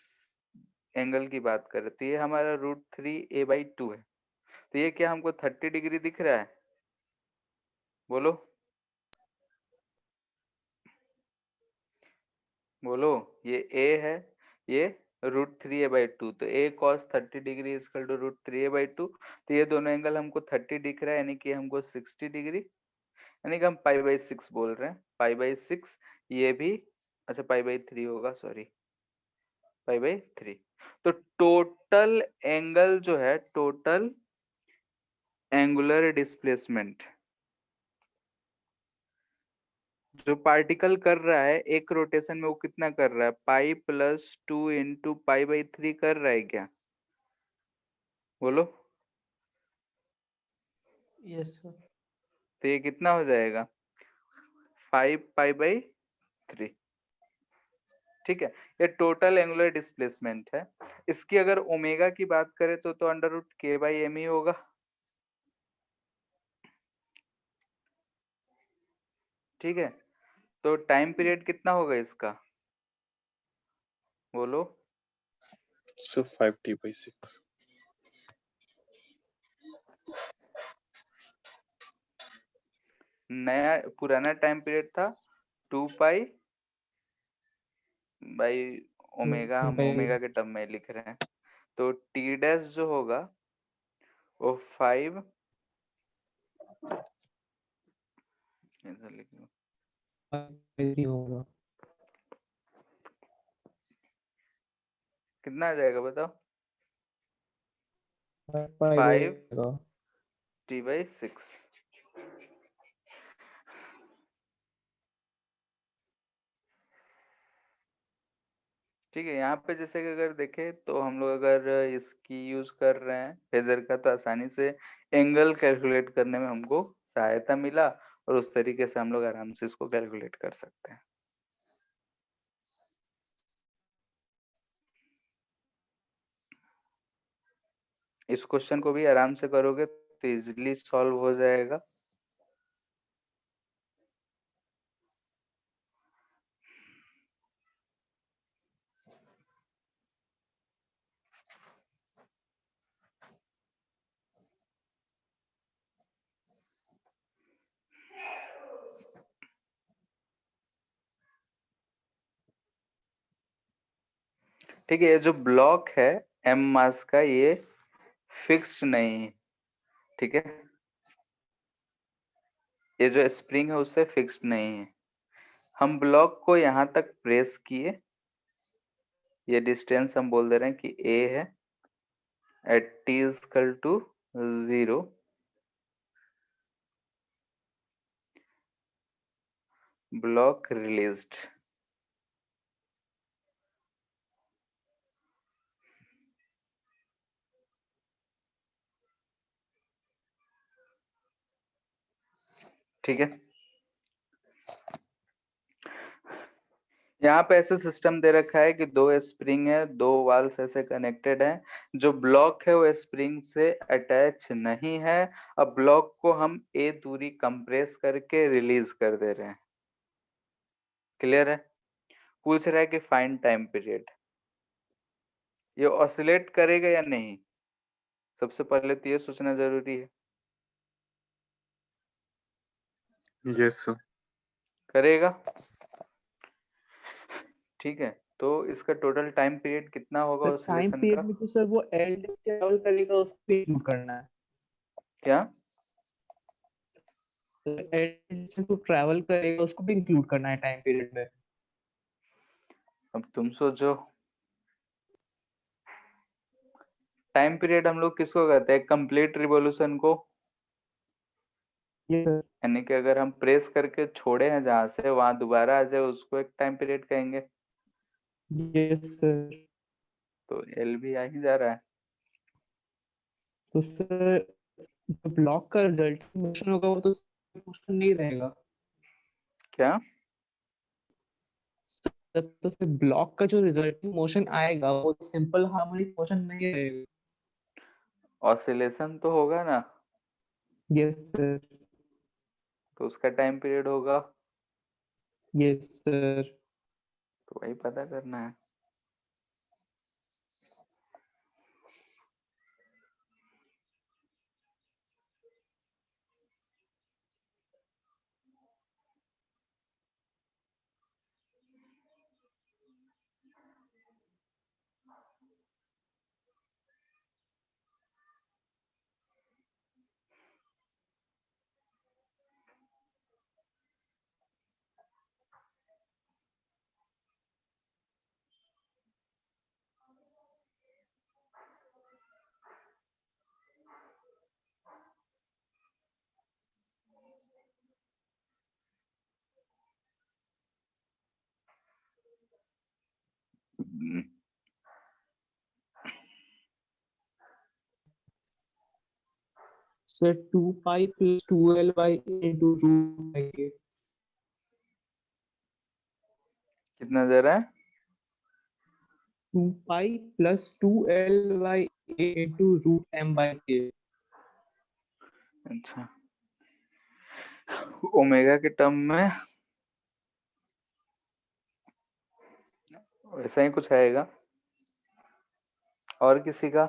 एंगल की बात करें तो ये हमारा √3a/2 है, तो ये क्या हमको 30 डिग्री दिख रहा है? बोलो बोलो, ये a है, ये √3a/2, तो a cos 30 degree equal to √3a/2, तो ये दोनों एंगल हमको 30 दिख रहा है, यानी कि हमको 60 डिग्री, यानी कि हम π/6 बोल रहे हैं, π/6। ये भी अच्छा π/3 होगा, सॉरी π/3। तो टोटल एंगल जो है, टोटल एंगुलर डिस्प्लेसमेंट जो पार्टिकल कर रहा है एक रोटेशन में, वो कितना कर रहा है? π+2 × π/3 कर रहा है क्या? बोलो। Yes sir. तो ये कितना हो जाएगा? 5π/3, ठीक है। ये टोटल एंगुलर डिस्प्लेसमेंट है। इसकी अगर ओमेगा की बात करें तो √k/m ही होगा, ठीक है। तो टाइम पीरियड कितना होगा इसका? बोलो। Sir 5t/6। नया पुराना टाइम पीरियड था 2π/m, ओमेगा हम भाई ओमेगा के टर्म में लिख रहे हैं, तो टी डैश जो होगा वो 5 ऐसा लिख लो, नहीं होगा, कितना आ जाएगा बताओ? 5 5 रहेगा। t/6। ठीक है, यहाँ पे जैसे कि अगर देखें तो हम लोग अगर इसकी यूज कर रहे हैं फेजर का, तो आसानी से एंगल कैलकुलेट करने में हमको सहायता मिला, और उस तरीके से हम लोग आराम से इसको कैलकुलेट कर सकते हैं। इस क्वेश्चन को भी आराम से करोगे तो इजीली सॉल्व हो जाएगा। ठीक है, ये जो ब्लॉक है m मास का, ये फिक्स्ड नहीं है, ठीक है, ये जो स्प्रिंग है उससे फिक्स्ड नहीं है। हम ब्लॉक को यहाँ तक प्रेस किए, ये डिस्टेंस हम बोल दे रहे हैं कि a है, at t equal to 0, block released. ठीक है, यहाँ पे ऐसे सिस्टम दे रखा है कि दो स्प्रिंग है, दो वाल्स ऐसे कनेक्टेड है, जो ब्लॉक है वो स्प्रिंग से अटैच नहीं है। अब ब्लॉक को हम a दूरी कंप्रेस करके रिलीज कर दे रहे हैं। क्लियर है? पूछ रहा है कि फाइंड टाइम पीरियड, ये ऑसिलेट करेगा या नहीं, सबसे पहले तो ये सोचना जरूरी है। Yes sir. करेगा, ठीक है, तो इसका टोटल टाइम पीरियड कितना होगा टाइम ऑसिलेशन पीरियड का? में तो सर वो एल ट्रैवल करेगा, उसको इंक्लूड करना है। क्या? एल तो ट्रैवल करेगा, उसको भी इंक्लूड करना है टाइम पीरियड में। अब तुम सोचो, टाइम पीरियड हम लोग किसको कहते हैं? कंप्लीट रिवॉल्यूशन को, ये सर, यानी कि अगर हम प्रेस करके छोड़े हैं जहां से, वहां दोबारा आ जाए उसको एक टाइम पीरियड कहेंगे। ये सर। तो एल भी आ ही जा रहा है। तो सर जो ब्लॉक का रिजल्ट मोशन होगा वो तो मोशन नहीं रहेगा। क्या? तो फिर ब्लॉक का जो रिजल्टिंग मोशन आएगा वो सिंपल हार्मोनिक मोशन नहीं रहेगा। ऑसिलेशन तो होगा ना, यस सर। तो उसका टाइम पीरियड होगा, यस सर। तो वही पता करना है। Sir 2 pi plus 2L into root है। कितना दे रहा है? 2 pi plus 2L/A into root m/k। अच्छा, ओमेगा के टर्म में वैसा ही कुछ आएगा। और किसी का?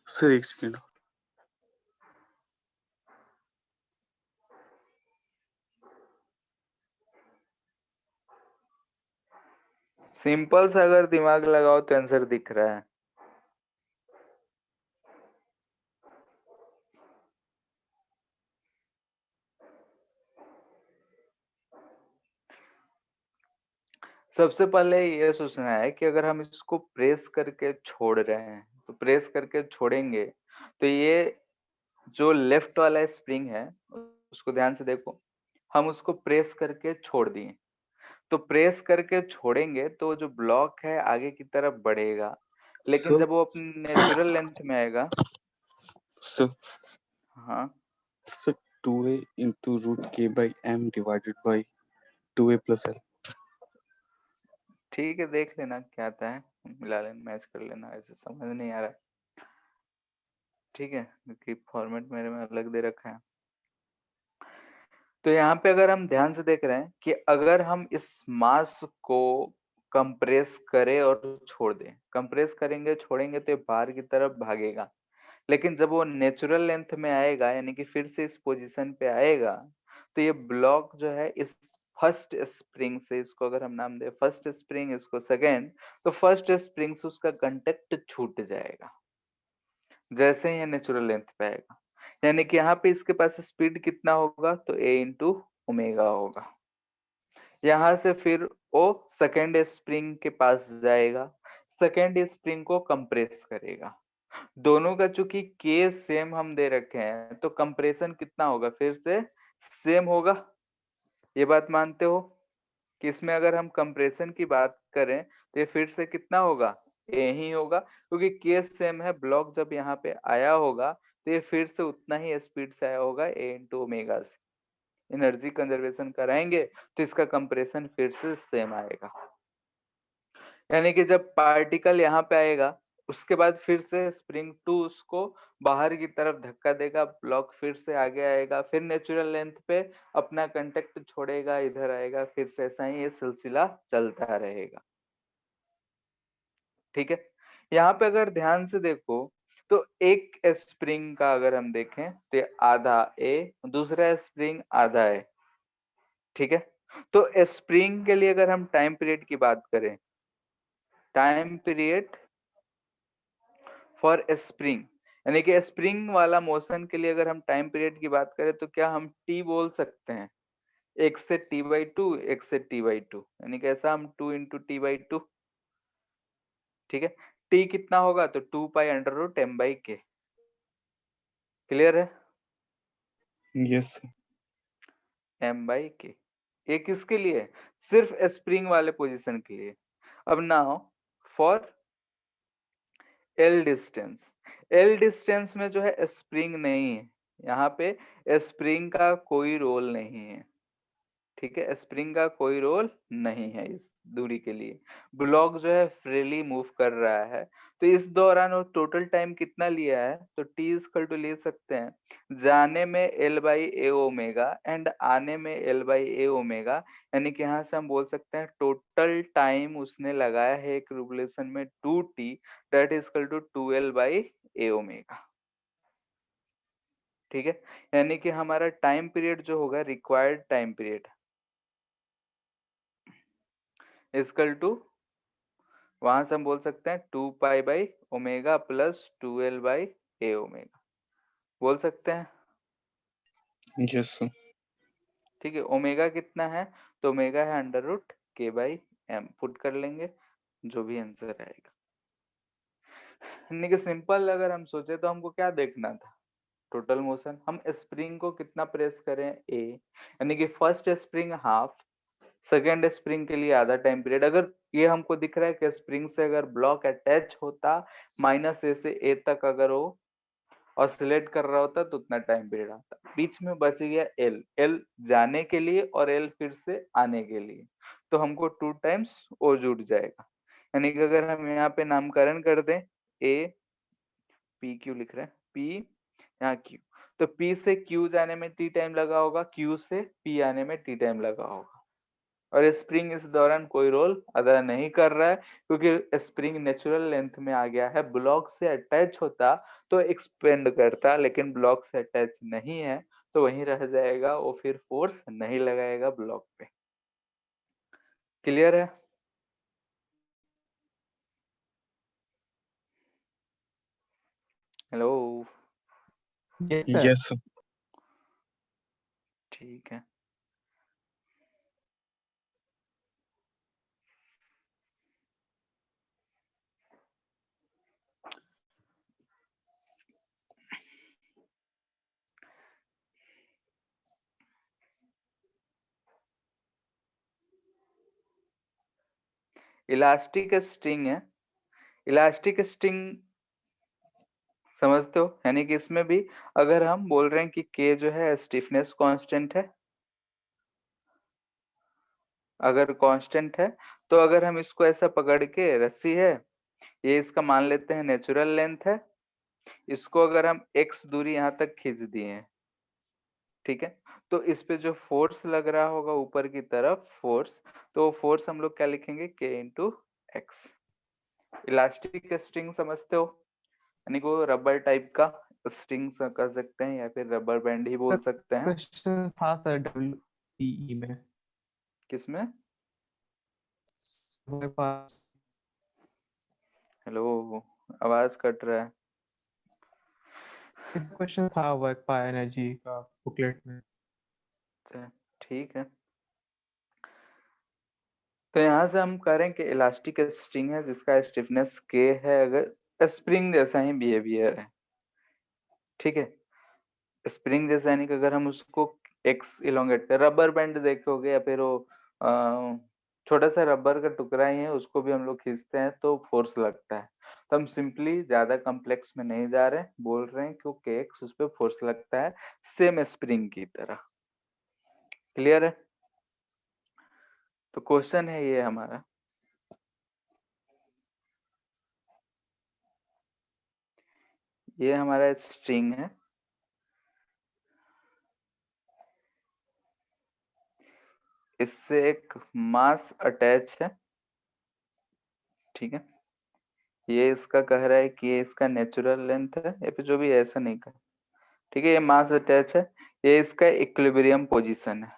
सर एक सेकेंड। सिंपल सा अगर दिमाग लगाओ तो आंसर दिख रहा है। सबसे पहले ये सोचना है कि अगर हम इसको प्रेस करके छोड़ रहे हैं तो प्रेस करके छोड़ेंगे तो ये जो लेफ्ट वाला स्प्रिंग है उसको ध्यान से देखो, हम उसको प्रेस करके छोड़ दिए, तो प्रेस करके छोड़ेंगे तो जो ब्लॉक है आगे की तरफ बढ़ेगा, लेकिन सर जब वो अपनी नेचुरल लेंथ में आएगा। सर हाँ sir 2a into root k by m divided by 2a plus l। ठीक है, देख लेना क्या आता है, मिला लेना, मैच कर लेना, ऐसे समझ नहीं आ रहा है। ठीक है, क्योंकि फॉर्मेट मेरे में अलग दे रखा है। तो यहाँ पे अगर हम ध्यान से देख रहे हैं कि अगर हम इस मास को कंप्रेस करें और छोड़ दें, कंप्रेस करेंगे छोड़ेंगे तो ये बाहर की तरफ भागेगा, लेकिन जब वो नेचुरल लेंथ में आएगा यानी कि फिर से इस पोजीशन पे आएगा तो ये ब्लॉक जो है इस फर्स्ट स्प्रिंग से, इसको अगर हम नाम दे फर्स्ट स्प्रिंग, इसको सेकेंड, तो फर्स्ट स्प्रिंग से उसका कंटेक्ट छूट जाएगा जैसे ही ये नेचुरल लेंथ पे आएगा। यानी कि यहाँ पे इसके पास स्पीड कितना होगा, तो a इंटू ओमेगा होगा। यहाँ से फिर वो सेकेंड स्प्रिंग के पास जाएगा, सेकेंड स्प्रिंग को कंप्रेस करेगा। दोनों का चूंकि के सेम हम दे रखे हैं तो कंप्रेशन कितना होगा, फिर से सेम होगा। ये बात मानते हो कि इसमें अगर हम कंप्रेशन की बात करें तो ये फिर से कितना होगा, ए ही होगा, क्योंकि केस सेम है। ब्लॉक जब यहाँ पे आया होगा तो ये फिर से उतना ही स्पीड से आया होगा ए इंटू ओमेगा से। एनर्जी कंजर्वेशन कराएंगे तो इसका कंप्रेशन फिर से सेम आएगा। यानी कि जब पार्टिकल यहाँ पे आएगा उसके बाद फिर से स्प्रिंग 2 उसको बाहर की तरफ धक्का देगा, ब्लॉक फिर से आगे आएगा, फिर नेचुरल लेंथ पे अपना कांटेक्ट छोड़ेगा, इधर आएगा, फिर से ऐसा ही ये सिलसिला चलता रहेगा। ठीक है, यहाँ पे अगर ध्यान से देखो तो एक स्प्रिंग का अगर हम देखें तो ये आधा ए, दूसरा स्प्रिंग आधा है। ठीक है, तो स्प्रिंग के लिए अगर हम टाइम पीरियड की बात करें, टाइम पीरियड फॉर स्प्रिंग, यानी कि स्प्रिंग वाला मोशन के लिए अगर हम टाइम पीरियड की बात करें तो क्या हम टी बोल सकते हैं, एक से टी बाई टू, एक से टी बाई टू, यानी कि ऐसा हम 2 इंटू टी बाई टू। ठीक है, टी कितना होगा, तो 2 pi under root m by k. Clear है, यस एम बाई के। ये किसके लिए, सिर्फ स्प्रिंग वाले पोजीशन के लिए। अब now for L distance, L distance में जो है स्प्रिंग नहीं है, यहाँ पे स्प्रिंग का कोई रोल नहीं है। ठीक है, स्प्रिंग का कोई रोल नहीं है इस दूरी के लिए, ब्लॉक जो है फ्रीली मूव कर रहा है। तो इस दौरान वो टोटल टाइम कितना लिया है, तो टी इक्वल टू ले सकते हैं जाने में L by a omega and आने में एल बाई ए ओमेगा, यानी कि यहाँ से हम बोल सकते हैं टोटल टाइम उसने लगाया है एक रिवोल्यूशन में 2t, that is equal to 2l by a omega. ठीक है, यानी कि हमारा टाइम पीरियड जो होगा, required time period equal to, वहां से हम बोल सकते हैं 2 pi by omega plus 2l by a omega, बोल सकते हैं। Yes sir. ठीक है, ओमेगा कितना है, तो ओमेगा है under root k by m, put कर लेंगे जो भी आंसर आएगा। यानी कि सिंपल अगर हम सोचे तो हमको क्या देखना था, टोटल मोशन। हम स्प्रिंग को कितना प्रेस करें, ए, यानी कि first spring half, second spring के लिए आधा टाइम पीरियड। अगर ये हमको दिख रहा है कि स्प्रिंग से अगर ब्लॉक अटैच होता माइनस ए से ए तक, अगर वो ऑसिलेट कर रहा होता तो उतना टाइम पीरियड आता, बीच में बच गया एल, एल जाने के लिए और एल फिर से आने के लिए, तो हमको 2 टाइम्स ओ जुड़ जाएगा। यानी कि अगर हम यहाँ पे नामकरण कर दें, ए पी क्यू लिख रहे हैं, पी यहाँ क्यू, तो पी से क्यू जाने में टी टाइम लगा होगा, क्यू से पी आने में टी टाइम लगा होगा, और स्प्रिंग इस दौरान कोई रोल अदा नहीं कर रहा है क्योंकि स्प्रिंग नेचुरल लेंथ में आ गया है। ब्लॉक से अटैच होता तो एक्सपेंड करता, लेकिन ब्लॉक से अटैच नहीं है तो वहीं रह जाएगा, वो फिर फोर्स नहीं लगाएगा ब्लॉक पे। क्लियर है, hello. Yes, sir. Yes, sir. ठीक है। इलास्टिक स्ट्रिंग है। इलास्टिक स्ट्रिंग समझते हो, यानी कि इसमें भी अगर हम बोल रहे हैं कि के जो है स्टिफनेस कांस्टेंट है, अगर कांस्टेंट है तो अगर हम इसको ऐसा पकड़ के, रस्सी है ये, इसका मान लेते हैं नेचुरल लेंथ है, इसको अगर हम x दूरी यहाँ तक खींच दिए हैं, ठीक है, तो इस पे जो फोर्स लग रहा होगा ऊपर की तरफ फोर्स, तो फोर्स हम लोग क्या लिखेंगे, k into x. Elastic string समझते हो, यानी कि वो रबर टाइप का स्ट्रिंग कर सकते हैं या फिर रबर बैंड ही बोल सकते हैं। क्वेश्चन था सर WTE में। किसमें? हमारे पास हेलो, आवाज कट रहा है। क्वेश्चन था वर्क बाय एनर्जी का बुकलेट में। अच्छा, ठीक है। तो यहाँ से हम कह रहे हैं कि इलास्टिक स्ट्रिंग है जिसका स्टिफनेस के है, अगर स्प्रिंग जैसा ही बिहेवियर है, ठीक है। स्प्रिंग जैसा यानी कि अगर हम उसको एक्स इलोंगेट कर, रबर बैंड देखोगे या फिर वो छोटा सा रबर का टुकड़ा ही है, उसको भी हम लोग खींचते हैं तो फोर्स लगता है। तो हम सिंपली ज्यादा कॉम्प्लेक्स में नहीं जा रहे, बोल रहे हैं कि के एक्स उस पर फोर्स लगता है सेम स्प्रिंग की तरह। क्लियर है? तो क्वेश्चन है ये हमारा, ये हमारा स्ट्रिंग है, इससे एक मास अटैच है, ठीक है। ये इसका कह रहा है कि ये इसका नेचुरल लेंथ है, या फिर जो भी है, ऐसा नहीं कह, ठीक है। ये मास अटैच है, ये इसका इक्विलिब्रियम पोजीशन है,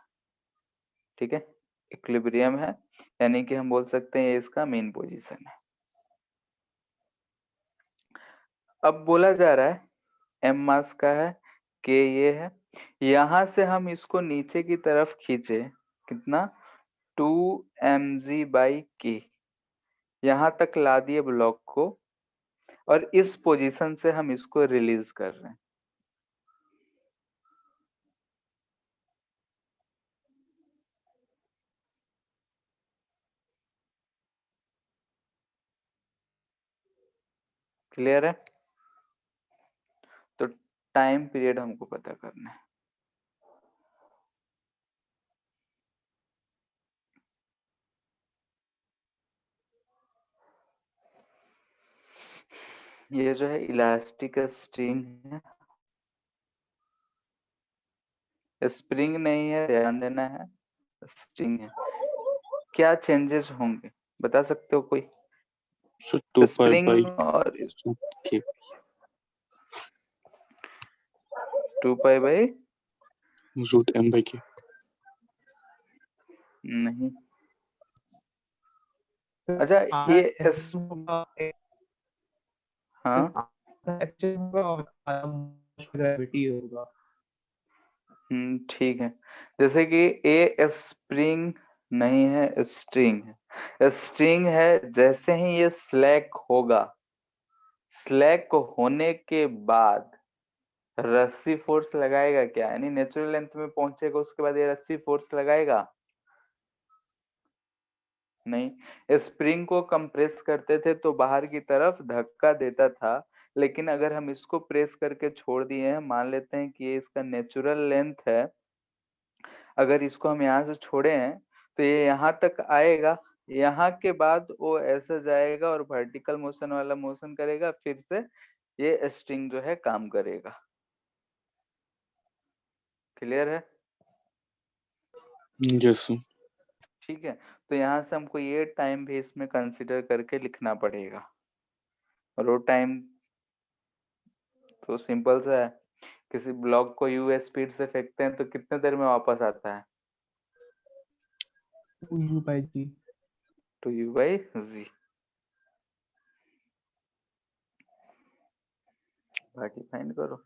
ठीक है। इक्विलिब्रियम है, यानी कि हम बोल सकते हैं ये इसका मेन पोजीशन है। अब बोला जा रहा है एम मास का है, के ये है, यहां से हम इसको नीचे की तरफ खींचे, कितना, 2 mg/k, यहां तक ला दिए ब्लॉक को, और इस पोजीशन से हम इसको रिलीज कर रहे हैं। क्लियर है? तो टाइम पीरियड हमको पता करना है। ये जो है इलास्टिक स्ट्रिंग है, स्प्रिंग नहीं है, ध्यान देना है, स्ट्रिंग है। क्या चेंजेस होंगे बता सकते हो कोई? So 2 pi by स्प्रिंग और root k 2 pi by root m by k. नहीं, अच्छा ये हाँ, ग्रेविटी होगा। ठीक है। जैसे कि ए स्प्रिंग नहीं है, स्ट्रिंग है। स्ट्रिंग है, जैसे ही ये स्लैक होगा, स्लैक होने के बाद रस्सी फोर्स लगाएगा क्या, यानी नेचुरल लेंथ में पहुंचेगा, उसके बाद ये रस्सी फोर्स लगाएगा नहीं। स्प्रिंग को कंप्रेस करते थे तो बाहर की तरफ धक्का देता था, लेकिन अगर हम इसको प्रेस करके छोड़ दिए हैं, मान लेते हैं कि ये इसका नेचुरल लेंथ है, अगर इसको हम यहाँ से छोड़े हैं तो ये यहाँ तक आएगा, यहाँ के बाद वो ऐसा जाएगा और वर्टिकल मोशन वाला मोशन करेगा, फिर से ये स्ट्रिंग जो है काम करेगा। क्लियर है? Yes, sir. ठीक है। तो यहाँ से हमको ये टाइम भी इसमें कंसिडर करके लिखना पड़ेगा, और वो टाइम तो सिंपल सा है, किसी ब्लॉक को u स्पीड से फेंकते हैं तो कितने देर में वापस आता है, 2u/g। 2u/g। बाकी फाइंड करो।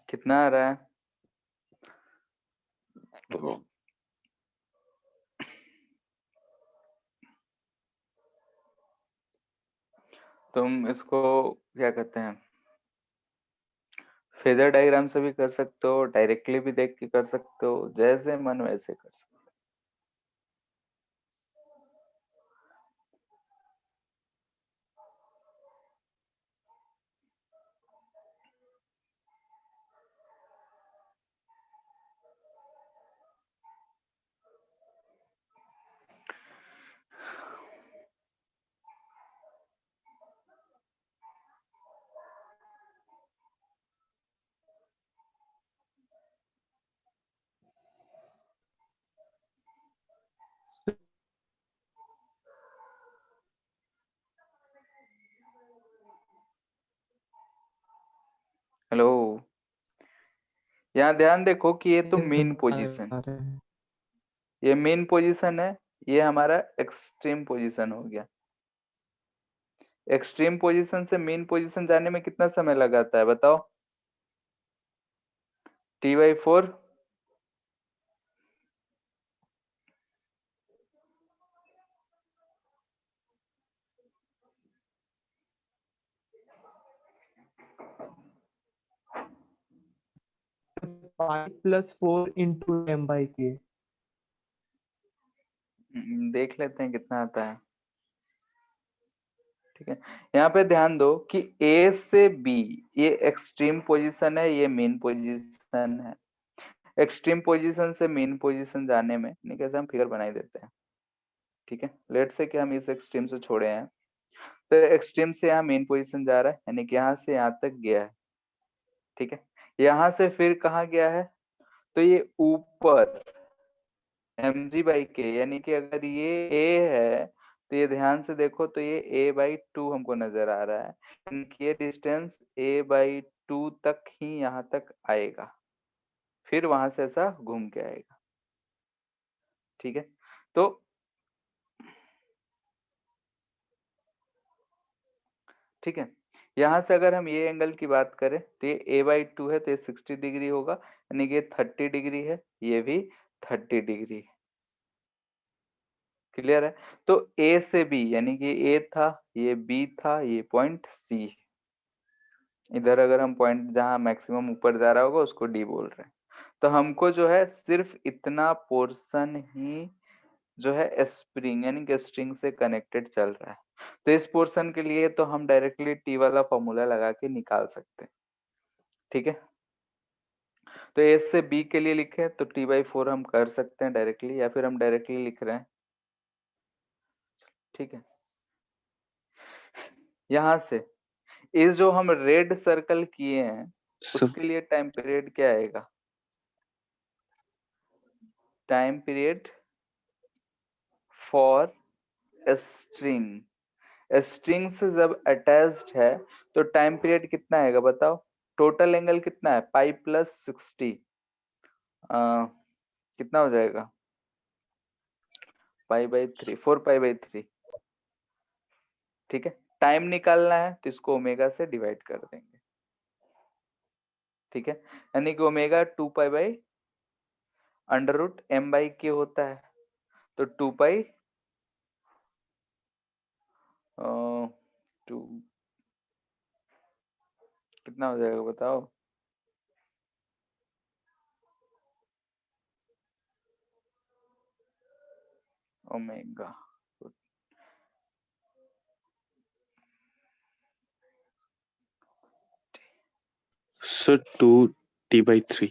कितना आ रहा है? तुम इसको क्या कहते हैं, फेजर डायग्राम से भी कर सकते हो, डायरेक्टली भी देख के कर सकते हो, जैसे मन वैसे कर सकते हो। हेलो, यहाँ ध्यान देखो कि ये तो मेन पोजीशन, ये मेन पोजीशन है, ये हमारा एक्सट्रीम पोजीशन हो गया। एक्सट्रीम पोजीशन से मेन पोजीशन जाने में कितना समय लगाता है बताओ? T/4। 5 + 4 × m/k। देख लेते हैं कितना आता है। ठीक है, यहाँ पे ध्यान दो कि A से B ये एक्सट्रीम पोजीशन है, ये मेन पोजीशन है। एक्सट्रीम पोजीशन से मेन पोजीशन जाने में नहीं, कैसे हम फिगर बनाई देते हैं। ठीक है, लेट से कि हम इस एक्सट्रीम से छोड़े हैं, तो एक्सट्रीम से यहाँ मेन पोजीशन जा रहा है, यानी कि यहाँ से यहाँ तक गया है। ठीक है, यहाँ से फिर कहाँ गया है, तो ये ऊपर mg/k, यानी कि अगर ये a है तो ये ध्यान से देखो तो ये a/2 हमको नजर आ रहा है, यानी कि ये डिस्टेंस a/2 तक ही यहाँ तक आएगा, फिर वहां से ऐसा घूम के आएगा। ठीक है, तो ठीक है, यहाँ से अगर हम ये एंगल की बात करें तो ये a/2 है, तो ये 60 डिग्री होगा, यानी कि ये 30 डिग्री है, ये भी 30 डिग्री है। क्लियर है? तो A से B, यानी कि A था, ये B था, ये पॉइंट C है। इधर अगर हम पॉइंट जहां मैक्सिमम ऊपर जा रहा होगा उसको D बोल रहे हैं। तो हमको जो है सिर्फ इतना पोर्शन ही जो है स्प्रिंग यानी कि स्ट्रिंग से कनेक्टेड चल रहा है, तो इस पोर्शन के लिए तो हम डायरेक्टली T वाला फॉर्मूला लगा के निकाल सकते हैं। ठीक है, तो ए से बी के लिए लिखे तो t/4 हम कर सकते हैं डायरेक्टली, या फिर हम डायरेक्टली लिख रहे हैं, ठीक है। यहाँ से इस जो हम रेड सर्कल किए हैं सर उसके लिए टाइम पीरियड क्या आएगा? Time period for string, string से जब अटैच्ड है तो टाइम पीरियड कितना आएगा बताओ? टोटल एंगल कितना है? पाई प्लस 60, कितना हो जाएगा? पाई/3, 4 पाई/3, ठीक है। टाइम निकालना है तो इसको ओमेगा से डिवाइड कर देंगे, ठीक है। यानी कि ओमेगा 2 पाई/√m/k होता है, तो 2 पाई 2 कितना हो जाएगा बताओ? Omega sir 2t/3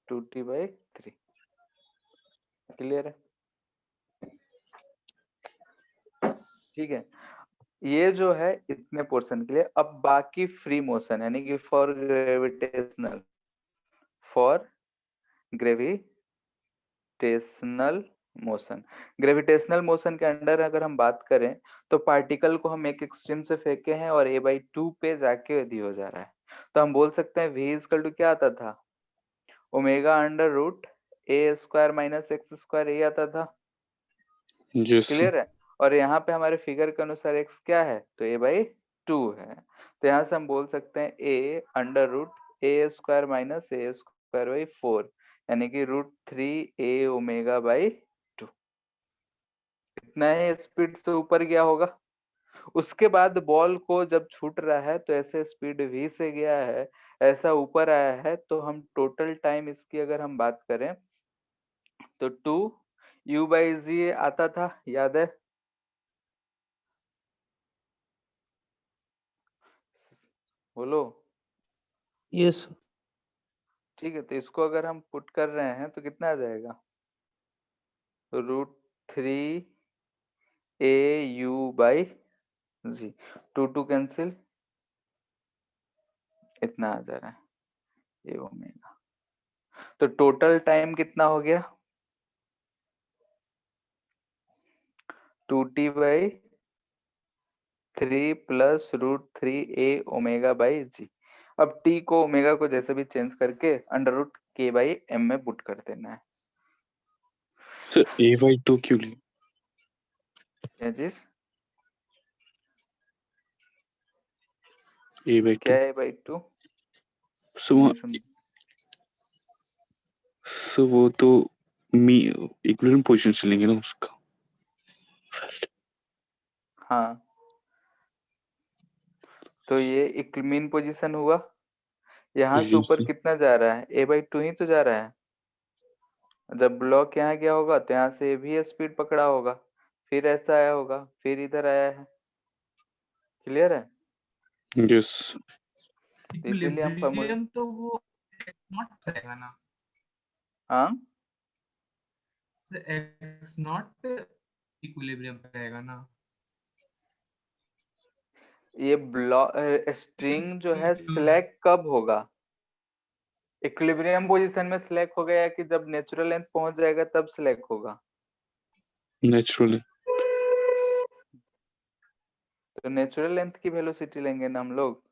2t/3, clear है? ठीक है, ये जो है इतने पोर्शन के लिए। अब बाकी फ्री मोशन यानी कि फॉर ग्रेविटेशनल ग्रेविटेशनल मोशन के अंडर अगर हम बात करें तो पार्टिकल को हम एक एक्सट्रीम से फेंके हैं और a/2 पे जाके यदि हो जा रहा है तो हम बोल सकते हैं v इक्वल टू क्या आता था? ω√a² - x², यही आता था, यस सर क्लियर है। और यहाँ पे हमारे फिगर के अनुसार x क्या है? तो a/2 है, तो यहाँ से हम बोल सकते हैं a√a²-a²/4 यानी कि √3a ω/2, इतना ही स्पीड से ऊपर गया होगा। उसके बाद बॉल को जब छूट रहा है तो ऐसे स्पीड v से गया है, ऐसा ऊपर आया है, तो हम टोटल टाइम इसकी अगर हम बात करें तो 2u/g आता था, याद है? बोलो। यस ठीक है, तो इसको अगर हम पुट कर रहे हैं तो कितना आ जाएगा? √3au/g, 2 कैंसिल, इतना आ जा रहा है ये ओमेगा। तो टोटल टाइम कितना हो गया? 2t/3 plus √3a ω/g। अब t को ओमेगा को जैसे भी चेंज करके √k/m में पुट कर देना है। सर a/2 क्यों लिए? क्या चीज? a/2 क्या है a/2? सर वो तो मी इक्विलिब्रियम पोजीशन से लेंगे ना उसका। हाँ, तो ये मीन पोजीशन हुआ। यहाँ से यस ऊपर सर कितना जा रहा है? a/2 ही तो जा रहा है। जब ब्लॉक यहाँ गया होगा तो यहाँ से भी स्पीड पकड़ा होगा, फिर ऐसा आया होगा, फिर इधर आया है, क्लियर है? यस तो इसीलिए हम फॉर्मूला, इक्विलिब्रियम तो वो x0 रहेगा ना, हाँ तो x0 पे इक्विलिब्रियम रहेगा ना। ये ब्लॉक स्ट्रिंग जो है स्लैक कब होगा? इक्विलिब्रियम पोजीशन में स्लैक होगा या कि जब नेचुरल लेंथ पहुंच जाएगा तब स्लैक होगा? नेचुरली तो नेचुरल लेंथ की वेलोसिटी लेंगे ना हम लोग।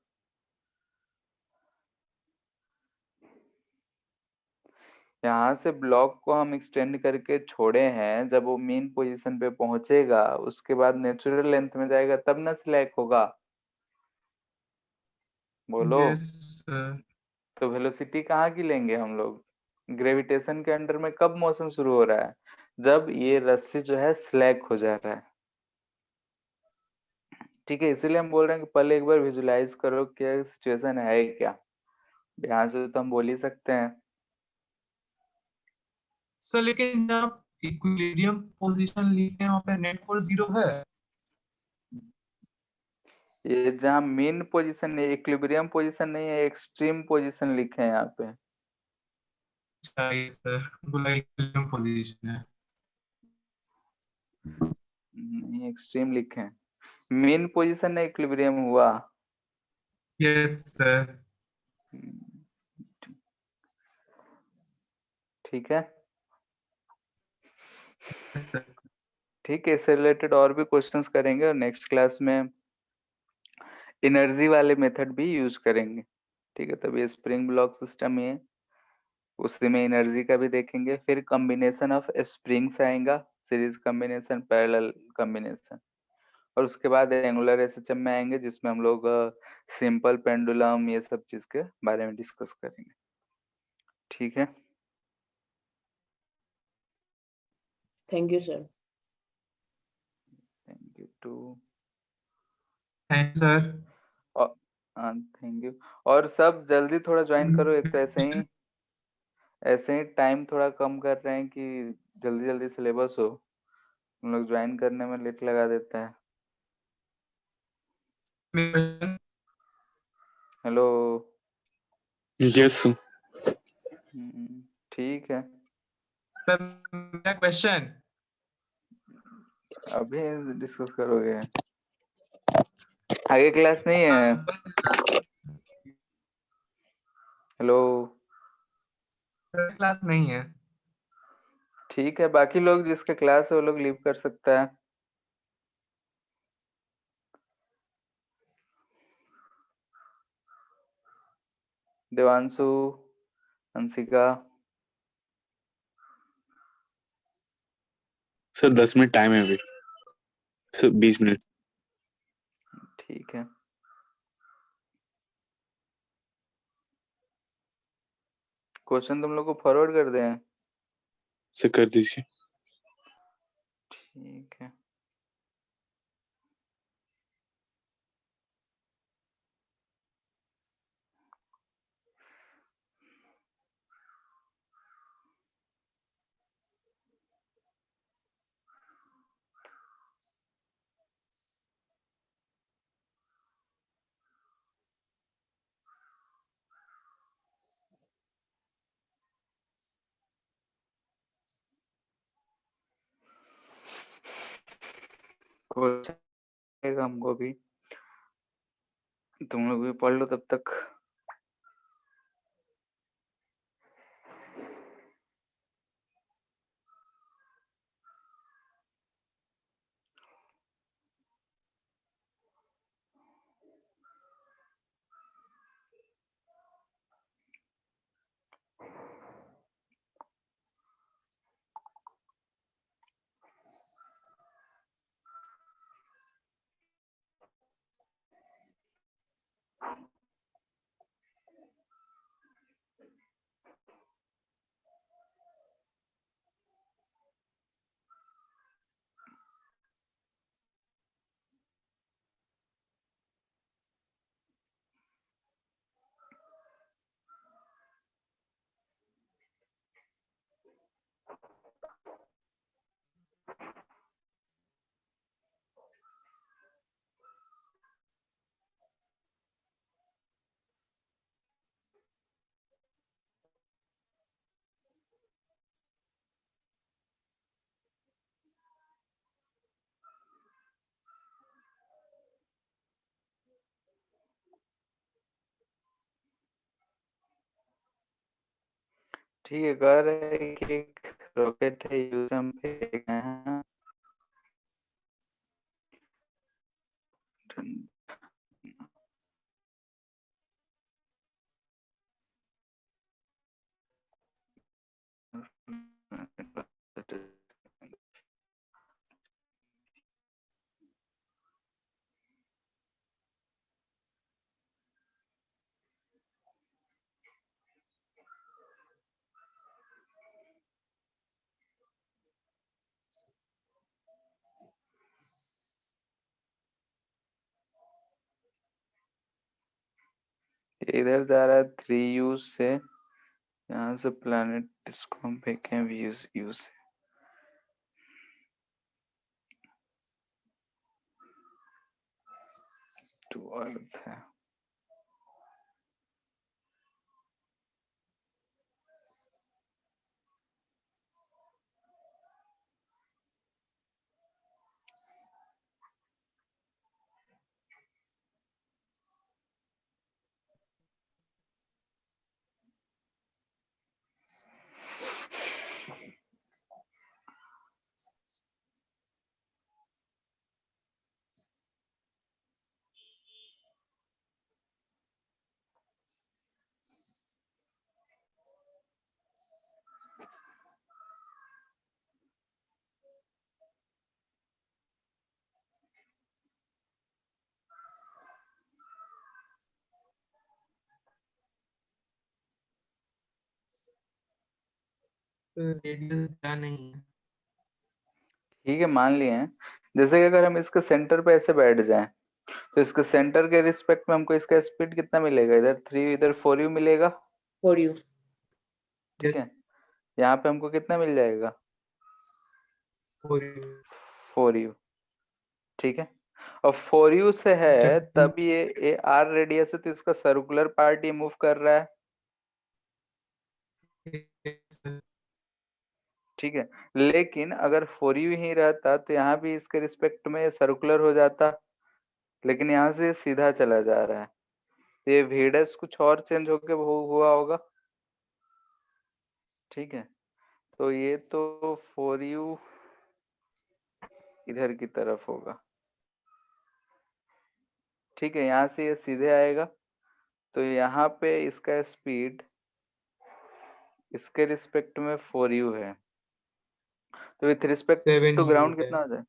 यहाँ से ब्लॉक को हम एक्सटेंड करके छोड़े हैं, जब वो मीन पोजीशन पे पहुंचेगा उसके बाद नेचुरल लेंथ में जाएगा तब ना स्लैक होगा, बोलो। Yes sir. तो वेलोसिटी कहाँ की लेंगे हम लोग? ग्रेविटेशन के अंडर में कब मोशन शुरू हो रहा है? जब ये रस्सी जो है स्लैक हो जा रहा है, ठीक है। इसीलिए हम बोल रहे हैं कि पहले एक बार विजुलाइज करो क्या सिचुएशन है क्या। यहाँ से तो हम बोल ही सकते हैं। सर लेकिन जब इक्विलिब्रियम पोजीशन लिखे हैं वहाँ पे नेट फोर्स 0 है। ये जहाँ मेन पोजीशन है, इक्विलिब्रियम पोजीशन नहीं है, एक्सट्रीम पोजीशन लिखे हैं यहाँ पे। चाहिए सर, बोला इक्विलिब्रियम पोजीशन है। नहीं, एक्सट्रीम लिखे हैं। मेन पोजीशन है इक्विलिब्रियम हुआ। Yes sir. ठीक है, यस सर। ठीक है। इससे रिलेटेड और भी क्वेश्चंस करेंगे और नेक्स्ट क्लास में एनर्जी वाले मेथड भी यूज करेंगे। ठीक है, तब ये स्प्रिंग ब्लॉक सिस्टम ये उसी में एनर्जी का भी देखेंगे। फिर कॉम्बिनेशन ऑफ स्प्रिंग्स आएगा, सीरीज कॉम्बिनेशन, पैरेलल कॉम्बिनेशन, और उसके बाद एंगुलर एसएचएम में आएंगे जिसमें हम लोग सिंपल पेंडुलम ये सब चीज के बारे में डिस्कस करेंगे। ठीक है, thank you sir. Thank you too. Thank sir. Thank you. और सब जल्दी थोड़ा ज्वाइन करो, एक तो ऐसे ही टाइम थोड़ा कम कर रहे हैं कि जल्दी जल्दी सिलेबस हो, हम लोग ज्वाइन करने में लेट लगा देता है। हेलो। यस ठीक है, सर मेरा क्वेश्चन। अभी डिस्कस करोगे, आगे क्लास नहीं है। हेलो। क्लास नहीं है। ठीक है, बाकी लोग जिसके क्लास है वो लोग लीव कर सकता है। Devanshu, Anshika. Sir 10 minute time है अभी, सर 20 मिनट। ठीक है, क्वेश्चन तुम लोग को फॉरवर्ड कर दें। सर कर दीजिए। ठीक है, क्वेश्चन हमको भी, तुम लोग भी पढ़ लो तब तक। ठीक है, कह रहे हैं कि एक रॉकेट है यूएस हम फेंक रहे हैं। इधर जा रहा है 3U से, यहाँ से प्लैनेट इसको हम फेंके VU से। टू अर्थ है। रेडियस क्या नहीं है। ठीक है, मान लिए हैं। जैसे कि अगर हम इसके सेंटर पे ऐसे बैठ जाएं, तो इसके सेंटर के रिस्पेक्ट में हमको इसका स्पीड कितना मिलेगा? इधर 3, इधर 4u मिलेगा। for you. ठीक है, यहाँ पे हमको कितना मिल जाएगा? 4u। ठीक है, और 4u से है तब ये r रेडियस है, तो इसका सर्कुलर पार्ट ये मूव कर रहा है। ठीक है, लेकिन अगर 4u ही रहता तो यहाँ भी इसके रिस्पेक्ट में सर्कुलर हो जाता, लेकिन यहाँ से सीधा चला जा रहा है, तो ये v' कुछ और चेंज होके हुआ होगा। ठीक है, तो ये तो 4u इधर की तरफ होगा। ठीक है, यहाँ से ये सीधे आएगा, तो यहाँ पे इसका स्पीड इसके रिस्पेक्ट में 4u है, तो विथ रिस्पेक्ट टू ग्राउंड कितना हो जाए?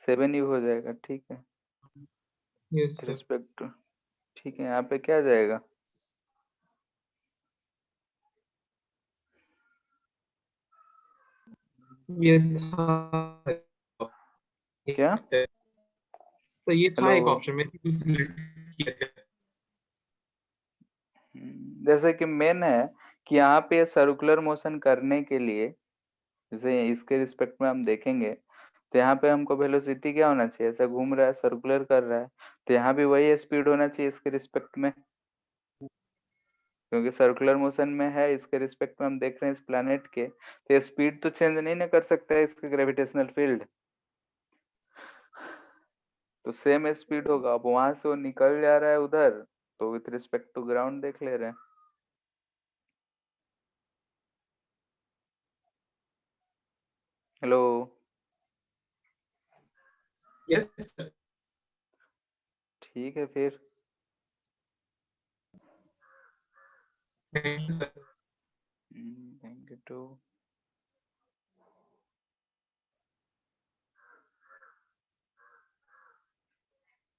7u हो जाएगा। ठीक है, यस विथ रिस्पेक्ट टू। ठीक है, यहाँ पे क्या जाएगा? ये क्या? तो ये था हेलो। एक ऑप्शन में से कुछ किया गया। जैसे कि मेन है कि यहाँ पे सर्कुलर मोशन करने के लिए, जैसे इसके रिस्पेक्ट में हम देखेंगे, तो यहाँ पे हमको वेलोसिटी क्या होना चाहिए? ऐसा घूम रहा है, सर्कुलर कर रहा है, तो यहाँ भी वही स्पीड होना चाहिए इसके रिस्पेक्ट में, क्योंकि सर्कुलर मोशन में है। इसके रिस्पेक्ट में हम देख रहे हैं इस प्लैनेट के, तो ये स्पीड तो चेंज नहीं ना कर सकता है इसके ग्रेविटेशनल फील्ड, तो सेम स्पीड होगा। अब वहां से वो निकल जा रहा है उधर, तो विथ रिस्पेक्ट टू ग्राउंड देख ले रहे हैं। हेलो। Yes sir. ठीक है फिर। Thank you sir. Thank you to.